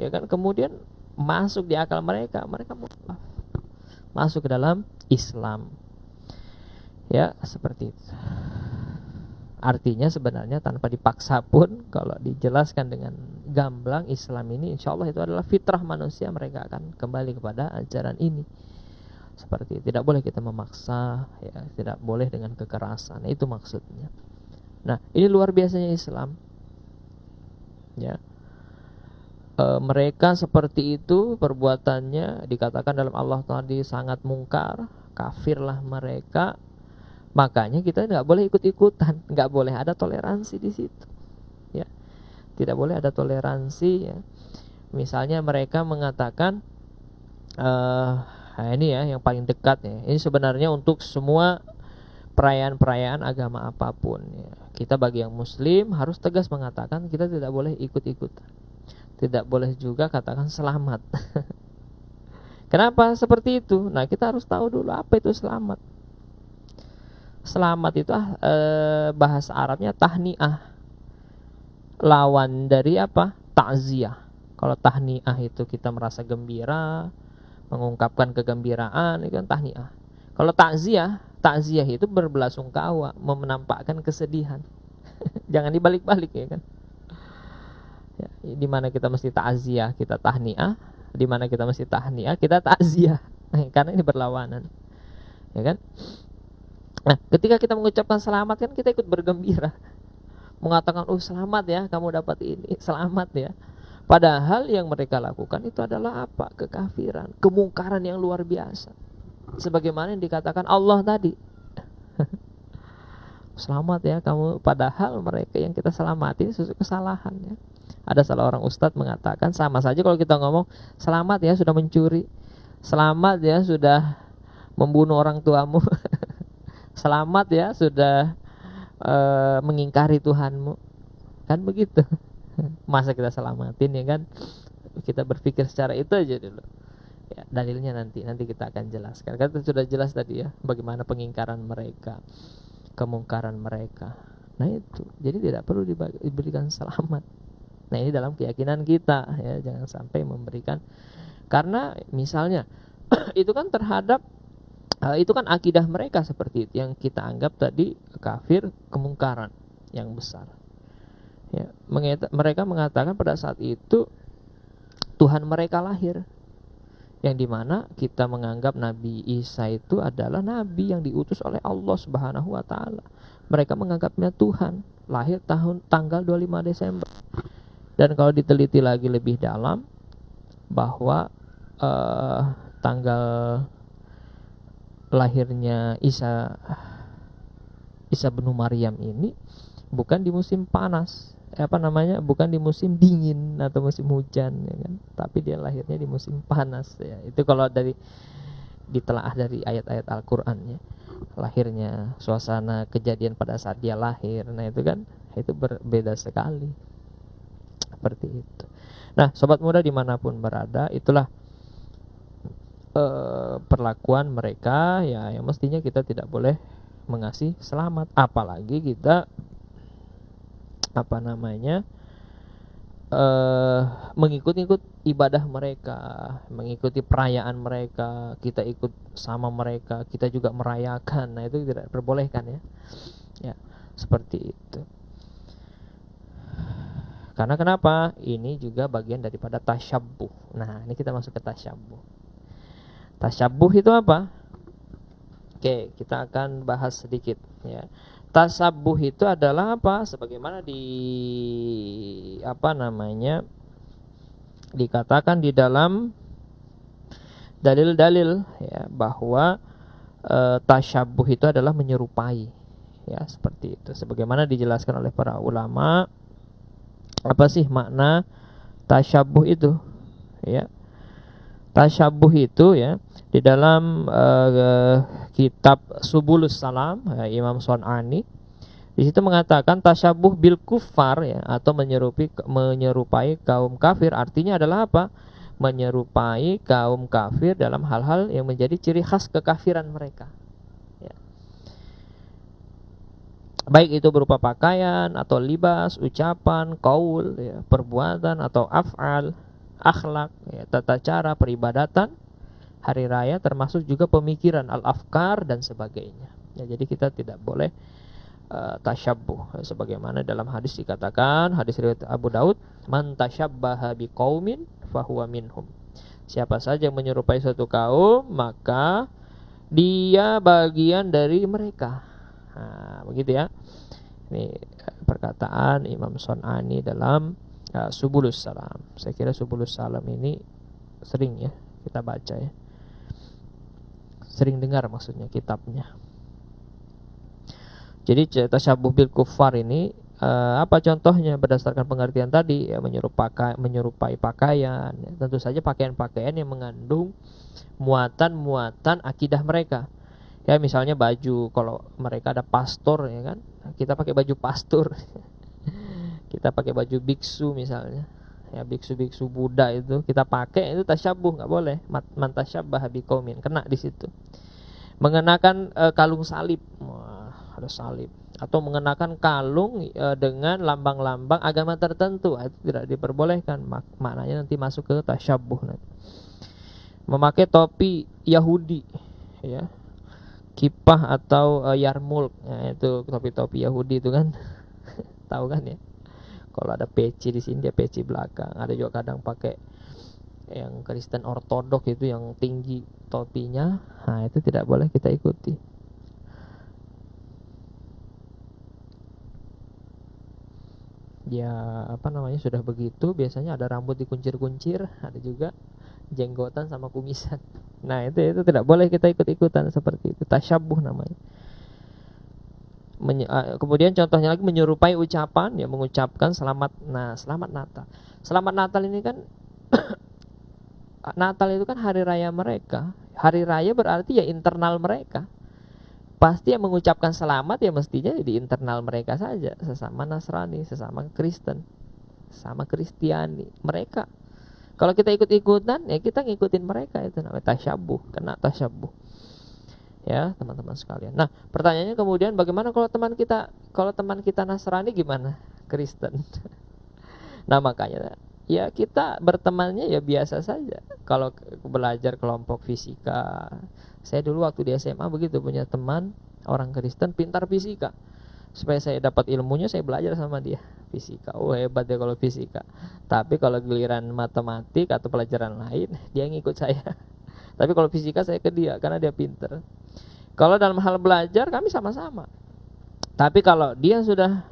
A: ya kan, kemudian masuk di akal mereka, mereka masuk ke dalam Islam. Ya, seperti itu. Artinya sebenarnya tanpa dipaksa pun, kalau dijelaskan dengan gamblang, Islam ini insya Allah itu adalah fitrah manusia, mereka akan kembali kepada ajaran ini. Seperti itu. Tidak boleh kita memaksa, ya, tidak boleh dengan kekerasan. Itu maksudnya. Nah, ini luar biasanya Islam. Ya. Mereka seperti itu perbuatannya, dikatakan dalam Allah tadi sangat mungkar, kafirlah mereka. Makanya kita nggak boleh ikut-ikutan, nggak boleh ada toleransi di situ, ya, tidak boleh ada toleransi, ya. Misalnya mereka mengatakan, nah ini ya yang paling dekat ya, ini sebenarnya untuk semua perayaan-perayaan agama apapun, ya. Kita bagi yang Muslim harus tegas mengatakan kita tidak boleh ikut-ikutan, tidak boleh juga katakan selamat. Kenapa seperti itu? Nah, kita harus tahu dulu apa itu selamat. Selamat itu bahasa Arabnya tahniah, lawan dari apa? Takziah. Kalau tahniah itu kita merasa gembira, mengungkapkan kegembiraan, itu kan tahniah. Kalau takziah itu berbelasungkawa, menampakkan kesedihan. Jangan dibalik-balik, ya kan? Ya, di mana kita mesti takziah, kita tahniah, di mana kita mesti tahniah, kita takziah. Karena ini berlawanan, ya kan? Nah, ketika kita mengucapkan selamat kan kita ikut bergembira, mengatakan, oh selamat ya kamu dapat ini, selamat ya. Padahal yang mereka lakukan itu adalah apa? Kekafiran, kemungkaran yang luar biasa. Sebagaimana yang dikatakan Allah tadi. Selamat ya kamu, padahal mereka yang kita selamatin sesuatu kesalahan, ya. Ada salah orang ustadz mengatakan, sama saja kalau kita ngomong selamat ya sudah mencuri, selamat ya sudah membunuh orang tuamu. Selamat ya sudah mengingkari Tuhanmu. Kan begitu. Masa kita selamatin, ya kan? Kita berpikir secara itu aja dulu. Ya, dalilnya nanti kita akan jelaskan. Kan sudah jelas tadi ya bagaimana pengingkaran mereka, kemungkaran mereka. Nah itu. Jadi tidak perlu diberikan selamat. Nah ini dalam keyakinan kita, ya, jangan sampai memberikan, karena misalnya itu kan terhadap itu kan akidah mereka seperti itu yang kita anggap tadi kafir, kemungkaran yang besar. Ya, mereka mengatakan pada saat itu Tuhan mereka lahir, yang dimana kita menganggap Nabi Isa itu adalah Nabi yang diutus oleh Allah Subhanahu Wa Taala. Mereka menganggapnya Tuhan, lahir tanggal 25 Desember. Dan kalau diteliti lagi lebih dalam, bahwa tanggal lahirnya Isa bin Maryam ini bukan di musim panas, bukan di musim dingin atau musim hujan, ya kan? Tapi dia lahirnya di musim panas, ya. Itu kalau ditelaah dari ayat-ayat Al-Qur'an, ya. Lahirnya, suasana kejadian pada saat dia lahir, nah itu kan itu berbeda sekali. Seperti itu. Nah, sobat muda dimanapun berada, itulah perlakuan mereka, ya, yang mestinya kita tidak boleh mengasih selamat, apalagi kita mengikut-ikut ibadah mereka, mengikuti perayaan mereka, kita ikut sama mereka, kita juga merayakan. Nah itu tidak diperbolehkan, ya. Ya, seperti itu. Karena kenapa? Ini juga bagian daripada tasyabbuh. Nah, ini kita masuk ke tasyabbuh. Tasyabbuh itu apa? Oke, kita akan bahas sedikit, ya. Tasyabbuh itu adalah apa? Sebagaimana dikatakan di dalam dalil-dalil, ya, bahwa tasyabbuh itu adalah menyerupai, ya, seperti itu. Sebagaimana dijelaskan oleh para ulama, apa sih makna tasyabbuh itu, ya? Tasyabbuh itu, ya, di dalam kitab Subulus Salam, ya, Imam Son'ani di situ mengatakan tasyabbuh bil kuffar, ya, atau menyerupai kaum kafir, artinya adalah apa? Menyerupai kaum kafir dalam hal-hal yang menjadi ciri khas kekafiran mereka, ya. Baik itu berupa pakaian atau libas, ucapan, qaul, ya, perbuatan atau af'al, akhlak, ya, tata cara peribadatan, hari raya, termasuk juga pemikiran, al-afkar dan sebagainya. Ya, jadi kita tidak boleh tasyabbuh, sebagaimana dalam hadis dikatakan, hadis riwayat Abu Daud, man tasyabbaha biqaumin fahuwa minhum. Siapa saja yang menyerupai suatu kaum, maka dia bagian dari mereka. Nah, begitu ya. Ini perkataan Imam Son'ani dalam Subulus Salam. Saya kira Subulus Salam ini sering ya kita baca ya. Sering dengar maksudnya kitabnya. Jadi tasyabuh bil kuffar ini apa contohnya berdasarkan pengertian tadi ya, menyerupai pakaian ya. Tentu saja pakaian-pakaian yang mengandung muatan-muatan akidah mereka. Ya misalnya baju, kalau mereka ada pastor ya kan, kita pakai baju pastor. Kita pakai baju biksu misalnya. Ya biksu-biksu Buddha itu kita pakai, itu tasyabuh, enggak boleh. Man tasyabbaha biqaumin, kena di situ. Mengenakan kalung salib. Wah, ada salib, atau mengenakan kalung dengan lambang-lambang agama tertentu, itu tidak diperbolehkan. Maknanya nanti masuk ke tasyabuh nanti. Memakai topi Yahudi ya, kipah atau yarmulk ya, itu topi-topi Yahudi itu kan. Tahu kan ya, kalau ada peci di sini dia peci belakang. Ada juga kadang pakai yang Kristen ortodok itu yang tinggi topinya. Nah itu tidak boleh kita ikuti. Ya apa namanya, sudah begitu biasanya ada rambut dikuncir-kuncir, ada juga jenggotan sama kumisan. Nah itu tidak boleh kita ikut-ikutan seperti itu, tasyabuh namanya. Kemudian contohnya lagi menyerupai ucapan ya, mengucapkan selamat Natal. Selamat Natal ini kan Natal itu kan hari raya mereka. Hari raya berarti ya internal mereka. Pasti yang mengucapkan selamat ya mestinya di internal mereka saja, sesama Nasrani, sesama Kristen, sama Kristiani mereka. Kalau kita ikut-ikutan ya kita ngikutin mereka, itu namanya tasyabuh, kena tasyabuh. Ya teman-teman sekalian. Nah pertanyaannya kemudian bagaimana kalau teman kita Nasrani, gimana Kristen? Nah makanya ya kita bertemannya ya biasa saja. Kalau belajar kelompok fisika, saya dulu waktu di SMA begitu, punya teman orang Kristen pintar fisika. Supaya saya dapat ilmunya, saya belajar sama dia fisika. Oh hebat ya kalau fisika. Tapi kalau giliran matematik atau pelajaran lain, dia ngikut saya. Tapi kalau fisika saya ke dia karena dia pintar. Kalau dalam hal belajar kami sama-sama. Tapi kalau dia sudah,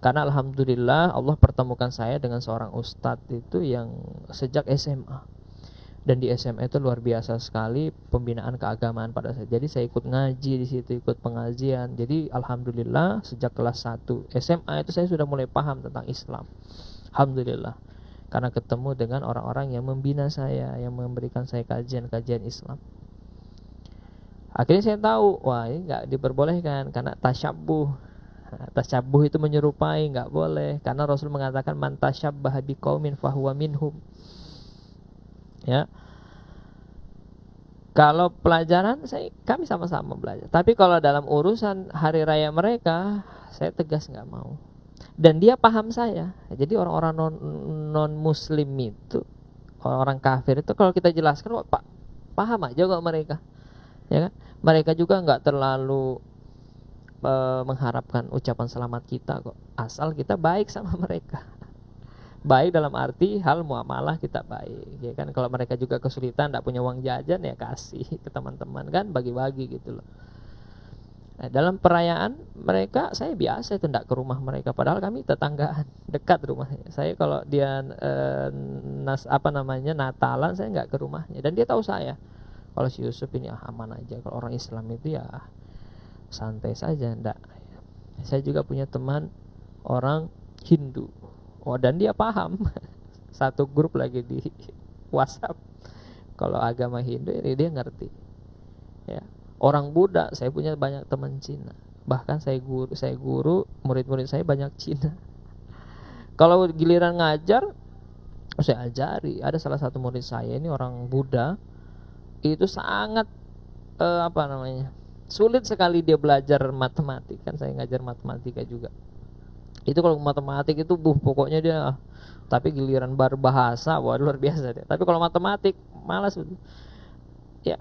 A: karena alhamdulillah Allah pertemukan saya dengan seorang ustadz itu yang sejak SMA. Dan di SMA itu luar biasa sekali pembinaan keagamaan pada saya. Jadi saya ikut ngaji di situ, ikut pengajian. Jadi alhamdulillah sejak kelas 1 SMA itu saya sudah mulai paham tentang Islam. Alhamdulillah. Karena ketemu dengan orang-orang yang membina saya, yang memberikan saya kajian-kajian Islam. Akhirnya saya tahu, wah ini enggak diperbolehkan karena tasyabuh. Tasyabuh itu menyerupai, enggak boleh. Karena Rasul mengatakan man tasyabbaha biqaumin fahuwa minhum. Ya. Kalau pelajaran kami sama-sama belajar. Tapi kalau dalam urusan hari raya mereka, saya tegas nggak mau. Dan dia paham saya. Jadi orang-orang non muslim itu, orang kafir itu kalau kita jelaskan, Pak, paham aja kok mereka. Ya kan? Mereka juga nggak terlalu mengharapkan ucapan selamat kita kok. Asal kita baik sama mereka. Baik dalam arti hal muamalah kita baik ya kan. Kalau mereka juga kesulitan, tidak punya uang jajan ya kasih ke teman-teman kan, bagi-bagi gitu loh. Nah, dalam perayaan mereka saya biasa itu tidak ke rumah mereka, padahal kami tetanggaan dekat rumahnya. Saya kalau dia Natalan saya nggak ke rumahnya, dan dia tahu saya. Kalau si Yusuf ini aman aja, kalau orang Islam itu ya santai saja, enggak. Saya juga punya teman orang Hindu. Oh, dan dia paham. Satu grup lagi di WhatsApp. Kalau agama Hindu ini dia ngerti. Ya. Orang Buddha, saya punya banyak teman Cina. Bahkan saya guru, murid-murid saya banyak Cina. Kalau giliran ngajar, saya ajari. Ada salah satu murid saya ini orang Buddha, itu sangat sulit sekali dia belajar matematik. Kan saya ngajar matematika juga. Itu kalau matematik itu pokoknya dia, tapi giliran berbahasa wah luar biasa dia. Tapi kalau matematik malas. Ya.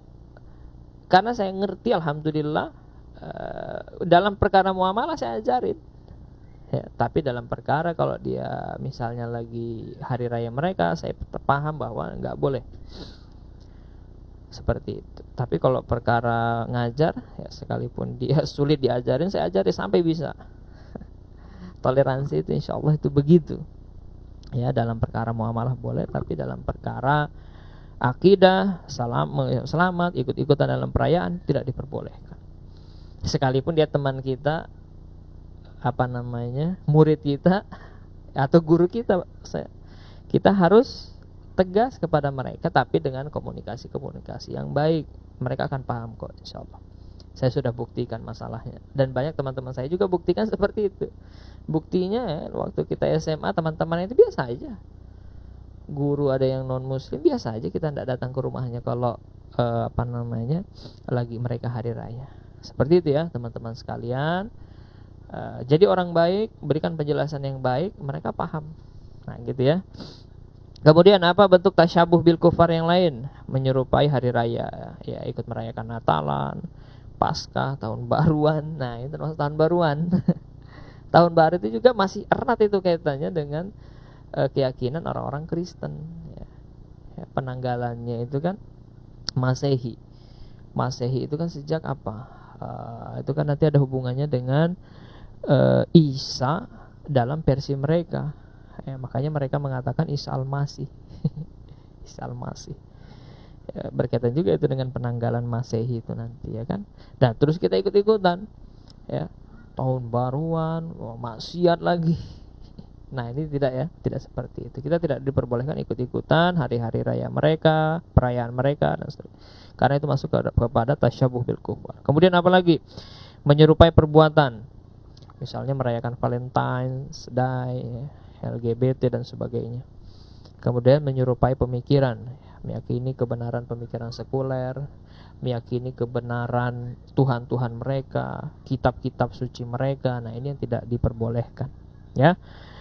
A: Karena saya ngerti alhamdulillah dalam perkara muamalah saya ajarin. Ya, tapi dalam perkara kalau dia misalnya lagi hari raya mereka, saya paham bahwa nggak boleh seperti itu. Tapi kalau perkara ngajar, ya sekalipun dia sulit diajarin, saya ajarin sampai bisa. Toleransi itu insya Allah itu begitu. Ya, dalam perkara muamalah boleh, tapi dalam perkara akidah, selamat, ikut-ikutan dalam perayaan tidak diperbolehkan. Sekalipun dia teman kita, murid kita atau guru kita, kita harus tegas kepada mereka, tapi dengan komunikasi yang baik. Mereka akan paham kok, insya Allah. Saya sudah buktikan masalahnya, dan banyak teman-teman saya juga buktikan seperti itu. Buktinya waktu kita SMA, teman-teman itu biasa aja. Guru ada yang non muslim, biasa aja kita tidak datang ke rumahnya kalau lagi mereka hari raya. Seperti itu ya teman-teman sekalian. Jadi orang baik, berikan penjelasan yang baik, mereka paham. Nah gitu ya. Kemudian apa bentuk tasyabuh bil kufar yang lain? Menyerupai hari raya, ya ikut merayakan Natalan, Paskah, tahun baruan. Nah itu termasuk tahun baruan. Tahun baru itu juga masih erat itu kaitannya dengan keyakinan orang-orang Kristen. Ya, penanggalannya itu kan Masehi. Masehi itu kan sejak apa? Itu kan nanti ada hubungannya dengan Isa dalam versi mereka. Makanya mereka mengatakan Isa al-Masih. Isa al-Masih. Ya, berkaitan juga itu dengan penanggalan Masehi itu nanti ya kan. Nah, terus kita ikut-ikutan ya. Tahun baruan, maksiat lagi. Nah, ini tidak ya, tidak seperti itu. Kita tidak diperbolehkan ikut-ikutan hari-hari raya mereka, perayaan mereka dan sebagainya. Karena itu masuk kepada tasyabuh bil kufar. Kemudian apa lagi? Menyerupai perbuatan. Misalnya merayakan Valentine's Day, LGBT dan sebagainya. Kemudian menyerupai pemikiran, meyakini kebenaran pemikiran sekuler, meyakini kebenaran Tuhan-Tuhan mereka, kitab-kitab suci mereka. Nah, ini yang tidak diperbolehkan ya.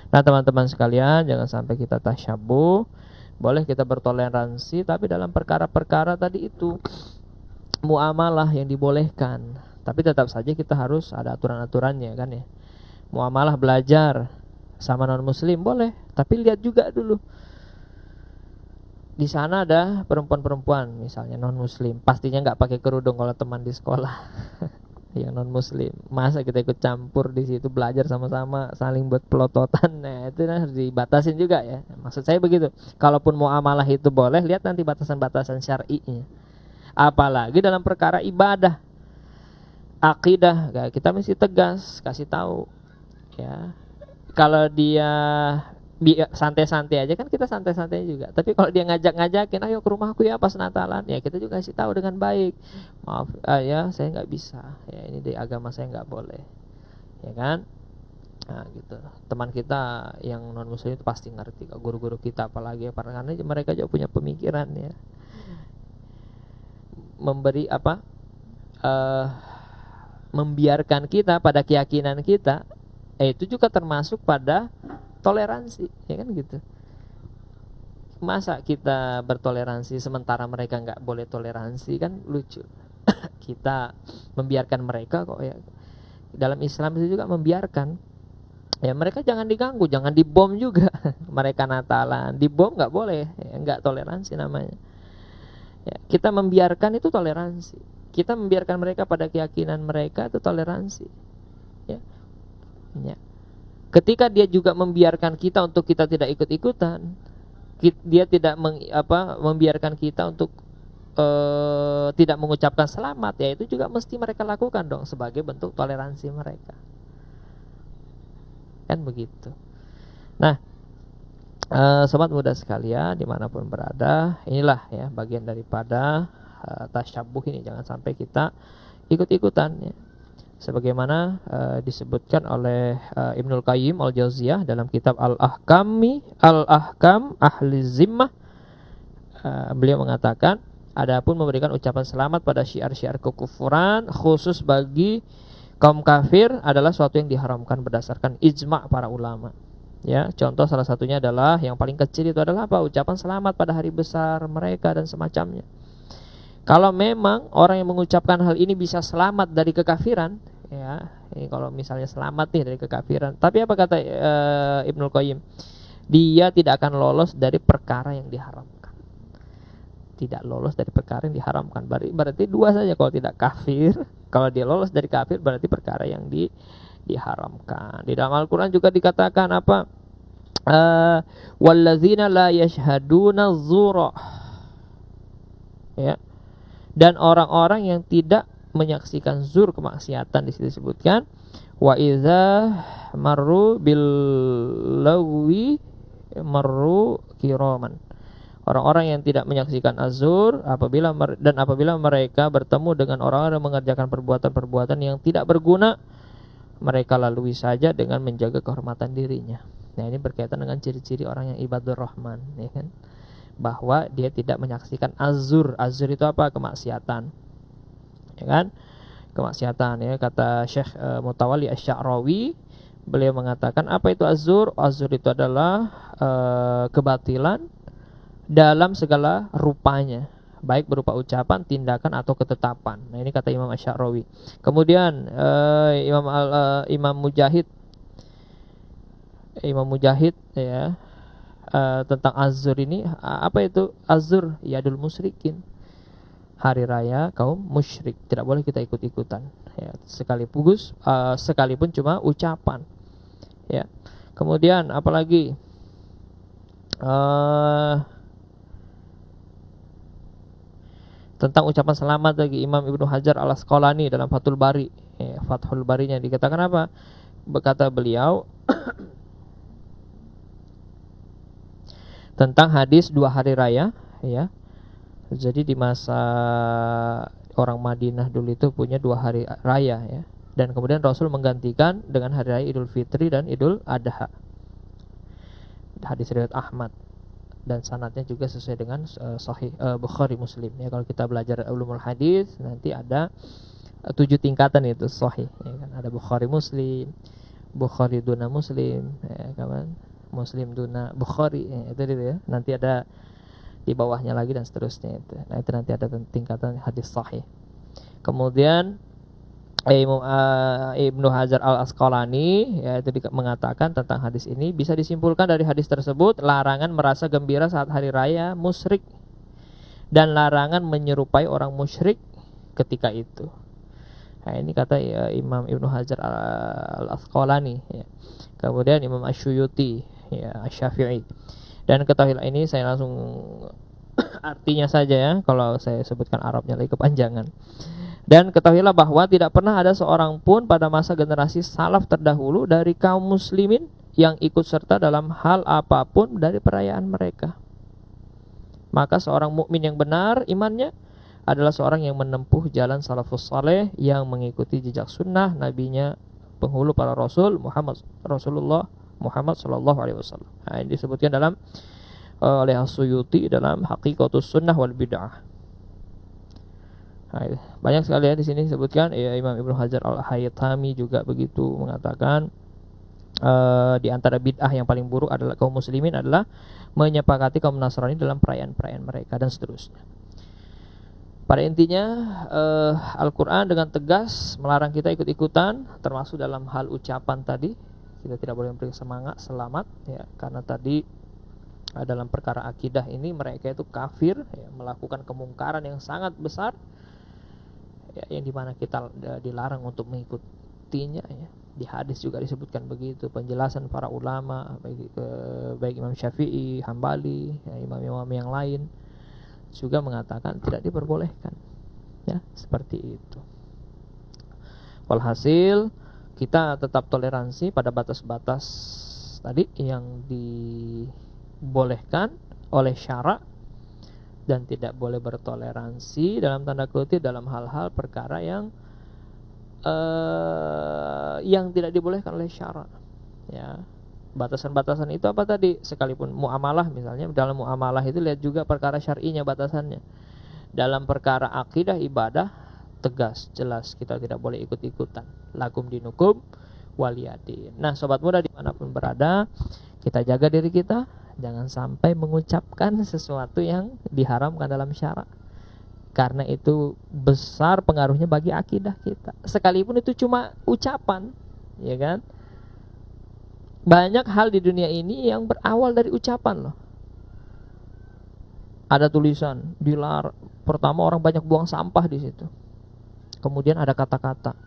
A: Nah, teman-teman sekalian, jangan sampai kita tasyabuh. Boleh kita bertoleransi, tapi dalam perkara-perkara tadi itu muamalah yang dibolehkan. Tapi tetap saja kita harus ada aturan-aturannya kan ya. Muamalah belajar sama non muslim boleh, tapi lihat juga dulu. Di sana ada perempuan-perempuan misalnya non muslim, pastinya nggak pakai kerudung kalau teman di sekolah. Yang non muslim, masa kita ikut campur di situ belajar sama-sama saling buat pelototan? Nah itu harus dibatasin juga ya. Maksud saya begitu. Kalaupun muamalah itu boleh, lihat nanti batasan-batasan syar'inya. Apalagi dalam perkara ibadah, akidah, kita mesti tegas kasih tahu ya. Kalau dia santai-santai aja kan kita santai-santai juga. Tapi kalau dia ngajak-ngajakin, ayo ke rumahku ya pas Natalan, ya kita juga kasih tahu dengan baik. Maaf ya, saya nggak bisa. Ya ini di agama saya nggak boleh. Ya kan? Nah gitu. Teman kita yang non muslim itu pasti ngerti. Guru-guru kita apalagi karena mereka juga punya pemikiran ya. Memberi membiarkan kita pada keyakinan kita, itu juga termasuk pada toleransi, ya kan gitu. Masa kita bertoleransi sementara mereka nggak boleh toleransi, kan lucu. Kita membiarkan mereka kok ya. Dalam Islam itu juga membiarkan. Ya mereka jangan diganggu, jangan dibom juga. Mereka Natalan, dibom nggak boleh, ya, nggak toleransi namanya. Ya, kita membiarkan itu toleransi. Kita membiarkan mereka pada keyakinan mereka itu toleransi. Ya. Ya. Ketika dia juga membiarkan kita untuk kita tidak ikut-ikutan, dia tidak membiarkan kita untuk tidak mengucapkan selamat, ya itu juga mesti mereka lakukan dong sebagai bentuk toleransi mereka. Kan begitu. Nah, sobat muda sekalian dimanapun berada, inilah ya bagian daripada tasyabuh ini, jangan sampai kita ikut-ikutan ya. Sebagaimana disebutkan oleh Ibnul Qayyim al-Jauziyah dalam kitab Al-Ahkam Ahli Zimmah, beliau mengatakan, adapun memberikan ucapan selamat pada syiar-syiar kekufuran khusus bagi kaum kafir adalah suatu yang diharamkan berdasarkan ijma' para ulama. Ya, contoh salah satunya adalah yang paling kecil itu adalah apa? Ucapan selamat pada hari besar mereka dan semacamnya. Kalau memang orang yang mengucapkan hal ini bisa selamat dari kekafiran, ya. Ini kalau misalnya selamat nih dari kekafiran. Tapi apa kata Ibnul Qayyim? Dia tidak akan lolos dari perkara yang diharamkan. Tidak lolos dari perkara yang diharamkan. Berarti dua saja, kalau tidak kafir. Kalau dia lolos dari kafir berarti perkara yang diharamkan. Di dalam Al-Qur'an juga dikatakan apa? Wallazina la yashhaduna dzura. Ya. Dan orang-orang yang tidak menyaksikan zur, kemaksiatan, di situ disebutkan wa idza marru bil lagwi marru kiraman. Orang-orang yang tidak menyaksikan azur apabila mereka bertemu dengan orang-orang yang mengerjakan perbuatan-perbuatan yang tidak berguna, mereka lalui saja dengan menjaga kehormatan dirinya. Nah, ini berkaitan dengan ciri-ciri orang yang ibadur rahman, ya kan? Bahwa dia tidak menyaksikan azur. Azur itu apa? Kemaksiatan, ya kan? Kemaksiatan, ya. Kata Syekh Mutawalli Asy-Sya'rawi, beliau mengatakan apa itu azur? Azur itu adalah kebatilan dalam segala rupanya, baik berupa ucapan, tindakan atau ketetapan. Nah, ini kata Imam Asy-Sya'rawi. Kemudian Imam Mujahid, ya, tentang azur ini, apa itu azur? Yadul musyrikin, hari raya kaum musyrik, tidak boleh kita ikut-ikutan, ya, sekalipun cuma ucapan, ya. Kemudian apalagi tentang ucapan selamat lagi, Imam Ibnu Hajar Al-Asqalani dalam Fathul Bari, ya, Fathul Barinya dikatakan apa? Berkata beliau tentang hadis 2 hari raya, ya. Jadi di masa orang Madinah dulu itu punya 2 hari raya, ya. Dan kemudian Rasul menggantikan dengan hari raya Idul Fitri dan Idul Adha. Hadis riwayat Ahmad dan sanadnya juga sesuai dengan Sahih Bukhari Muslim, ya. Kalau kita belajar ulumul hadis nanti ada 7 tingkatan itu sahih, ya kan? Ada Bukhari Muslim, Bukhari duna Muslim, ya kan? Muslim duna Bukhari, ya, itu ya. Nanti ada di bawahnya lagi dan seterusnya itu. Nah, itu nanti ada tingkatan hadis sahih. Kemudian Ibnu Hajar Al-Asqalani, ya, itu mengatakan tentang hadis ini, bisa disimpulkan dari hadis tersebut larangan merasa gembira saat hari raya musyrik dan larangan menyerupai orang musyrik ketika itu. Nah, ini kata Imam Ibnu Hajar Al-Asqalani, ya. Kemudian Imam Asy-Syuyuti, ya, Asy-Syafi'i. Dan ketahuilah, ini saya langsung artinya saja, ya, kalau saya sebutkan Arabnya lagi kepanjangan. Dan ketahuilah bahwa tidak pernah ada seorang pun pada masa generasi salaf terdahulu dari kaum muslimin yang ikut serta dalam hal apapun dari perayaan mereka. Maka seorang mukmin yang benar imannya adalah seorang yang menempuh jalan salafus saleh, yang mengikuti jejak sunnah nabinya penghulu para rasul Rasulullah Muhammad sallallahu alaihi wasallam. Nah, ini disebutkan dalam oleh As-Suyuti dalam Haqiqatus Sunnah wal Bid'ah. Nah, banyak sekali, ya, di sini disebutkan, ya. Imam Ibnu Hajar Al-Haytami juga begitu mengatakan di antara bid'ah yang paling buruk adalah kaum muslimin adalah menyepakati kaum Nasrani dalam perayaan-perayaan mereka dan seterusnya. Pada intinya Al-Quran dengan tegas melarang kita ikut-ikutan, termasuk dalam hal ucapan tadi. Kita tidak boleh memberi semangat selamat, ya, karena tadi dalam perkara akidah ini mereka itu kafir, ya, melakukan kemungkaran yang sangat besar, ya, yang dimana kita dilarang untuk mengikutinya, ya. Di hadis juga disebutkan begitu, penjelasan para ulama baik Imam Syafi'i, Hambali, ya, imam-imam yang lain juga mengatakan tidak diperbolehkan, ya, seperti itu. Walhasil kita tetap toleransi pada batas-batas tadi yang dibolehkan oleh syara, dan tidak boleh bertoleransi dalam tanda kutip dalam hal-hal perkara yang tidak dibolehkan oleh syara, ya. Batasan-batasan itu apa tadi? Sekalipun muamalah misalnya, dalam muamalah itu lihat juga perkara syar'inya batasannya. Dalam perkara akidah ibadah tegas, jelas kita tidak boleh ikut-ikutan. Lakum dinukum waliyadin. Nah, sobat muda dimanapun berada, kita jaga diri kita, jangan sampai mengucapkan sesuatu yang diharamkan dalam syara. karena itu besar pengaruhnya bagi akidah kita. Sekalipun itu cuma ucapan, ya kan? Banyak hal di dunia ini yang berawal dari ucapan loh. Ada tulisan dilarang, pertama orang banyak buang sampah di situ. Kemudian ada kata-kata,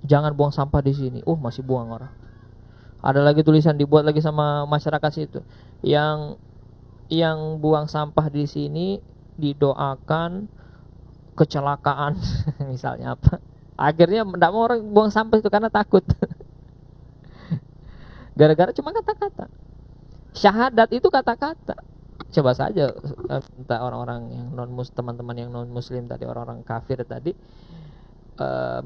A: jangan buang sampah di sini. Masih buang orang. Ada lagi tulisan dibuat lagi sama masyarakat situ, yang buang sampah di sini didoakan kecelakaan misalnya apa. Akhirnya tidak mau orang buang sampah itu karena takut. Gara-gara cuma kata-kata. Syahadat itu kata-kata. Coba saja minta orang-orang yang teman-teman yang non muslim tadi, orang-orang kafir tadi,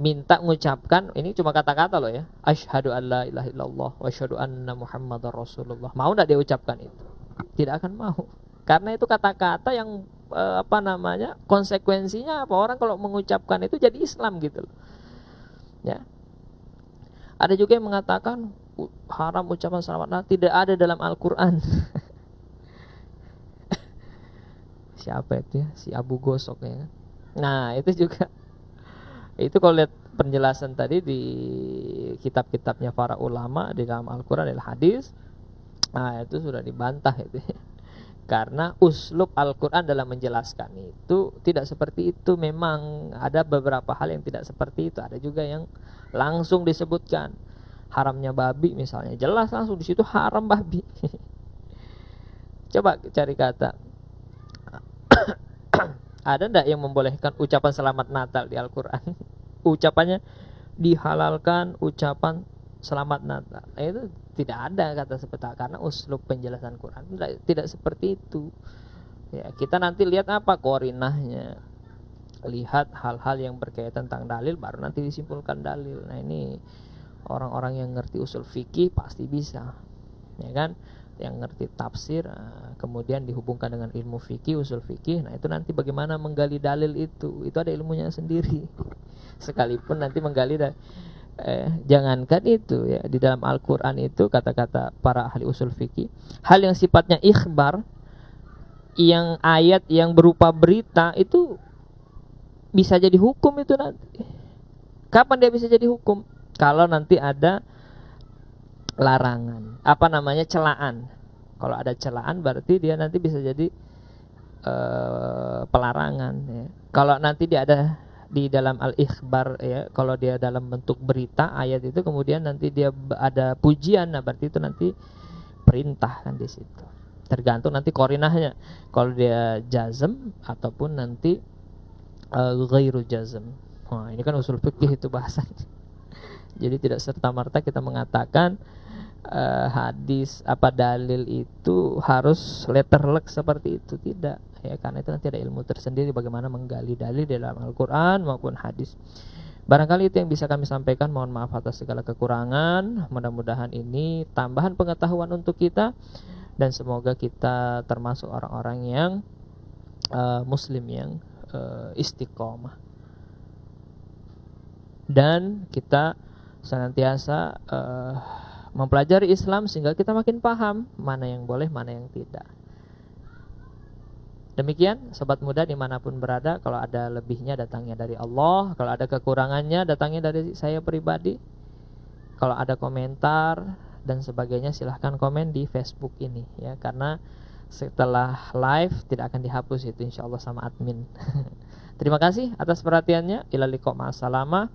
A: minta mengucapkan ini cuma kata-kata loh ya. Asyhadu an la ilaha illallah wa asyhadu anna muhammadar rasulullah. Mau enggak dia ucapkan itu? Tidak akan mau. Karena itu kata-kata yang konsekuensinya apa? Orang kalau mengucapkan itu jadi Islam gitu loh. Ya. Ada juga yang mengatakan haram ucapan selamat Natal, tidak ada dalam Al-Qur'an. Siapa itu ya? Si Abu Gosok ya. Nah, itu juga. Itu kalau lihat penjelasan tadi di kitab-kitabnya para ulama di dalam Al-Qur'an dan hadis, nah itu sudah dibantah itu. Karena uslub Al-Qur'an dalam menjelaskan itu tidak seperti itu. Memang ada beberapa hal yang tidak seperti itu. Ada juga yang langsung disebutkan haramnya babi misalnya, jelas langsung di situ haram babi. Coba cari kata. Ada enggak yang membolehkan ucapan selamat Natal di Al-Qur'an? Ucapannya dihalalkan ucapan selamat Natal. Itu tidak ada kata seperti itu, karena uslub penjelasan Quran tidak seperti itu. Ya, kita nanti lihat apa korinahnya. Lihat hal-hal yang berkaitan tentang dalil, baru nanti disimpulkan dalil. Nah, ini orang-orang yang ngerti usul fikih pasti bisa. Ya kan? Yang ngerti tafsir, kemudian dihubungkan dengan ilmu fikih, usul fikih. Nah, itu nanti bagaimana menggali dalil itu ada ilmunya sendiri. Sekalipun nanti menggali jangankan itu ya, di dalam Al-Qur'an itu kata-kata para ahli usul fikih, hal yang sifatnya ikhbar, yang ayat yang berupa berita itu bisa jadi hukum itu nanti. Kapan dia bisa jadi hukum? Kalau nanti ada larangan, celaan. Kalau ada celaan berarti dia nanti bisa jadi pelarangan ya. Kalau nanti dia ada di dalam al-ikhbar ya, kalau dia dalam bentuk berita ayat itu, kemudian nanti dia ada pujian, nah berarti itu nanti perintah kan di situ. Tergantung nanti korinahnya. Kalau dia jazm ataupun nanti ghairu jazm. Nah, ini kan usul fikih itu bahasanya. Jadi tidak serta-merta kita mengatakan hadis dalil itu harus letterlek seperti itu, tidak ya, karena itu nanti ada ilmu tersendiri bagaimana menggali dalil dalam Al-Qur'an maupun hadis. Barangkali itu yang bisa kami sampaikan. Mohon maaf atas segala kekurangan. Mudah-mudahan ini tambahan pengetahuan untuk kita, dan semoga kita termasuk orang-orang yang muslim yang istiqomah, dan kita senantiasa mempelajari Islam sehingga kita makin paham mana yang boleh, mana yang tidak. Demikian sobat muda dimanapun berada. Kalau ada lebihnya datangnya dari Allah, kalau ada kekurangannya datangnya dari saya pribadi. Kalau ada komentar dan sebagainya silahkan komen di Facebook ini ya, karena setelah live tidak akan dihapus itu insyaallah sama admin. Terima kasih atas perhatiannya. Ilal liqa ma'assalamah.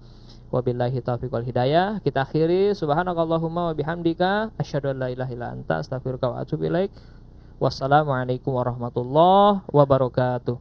A: Wabillahi taufiq wal hidayah. Kita akhiri subhanakallahumma wa bihamdika asyhadu an la ilaha illa anta astaghfiruka wa atubu ilaik. Wassalamualaikum warahmatullahi wabarakatuh.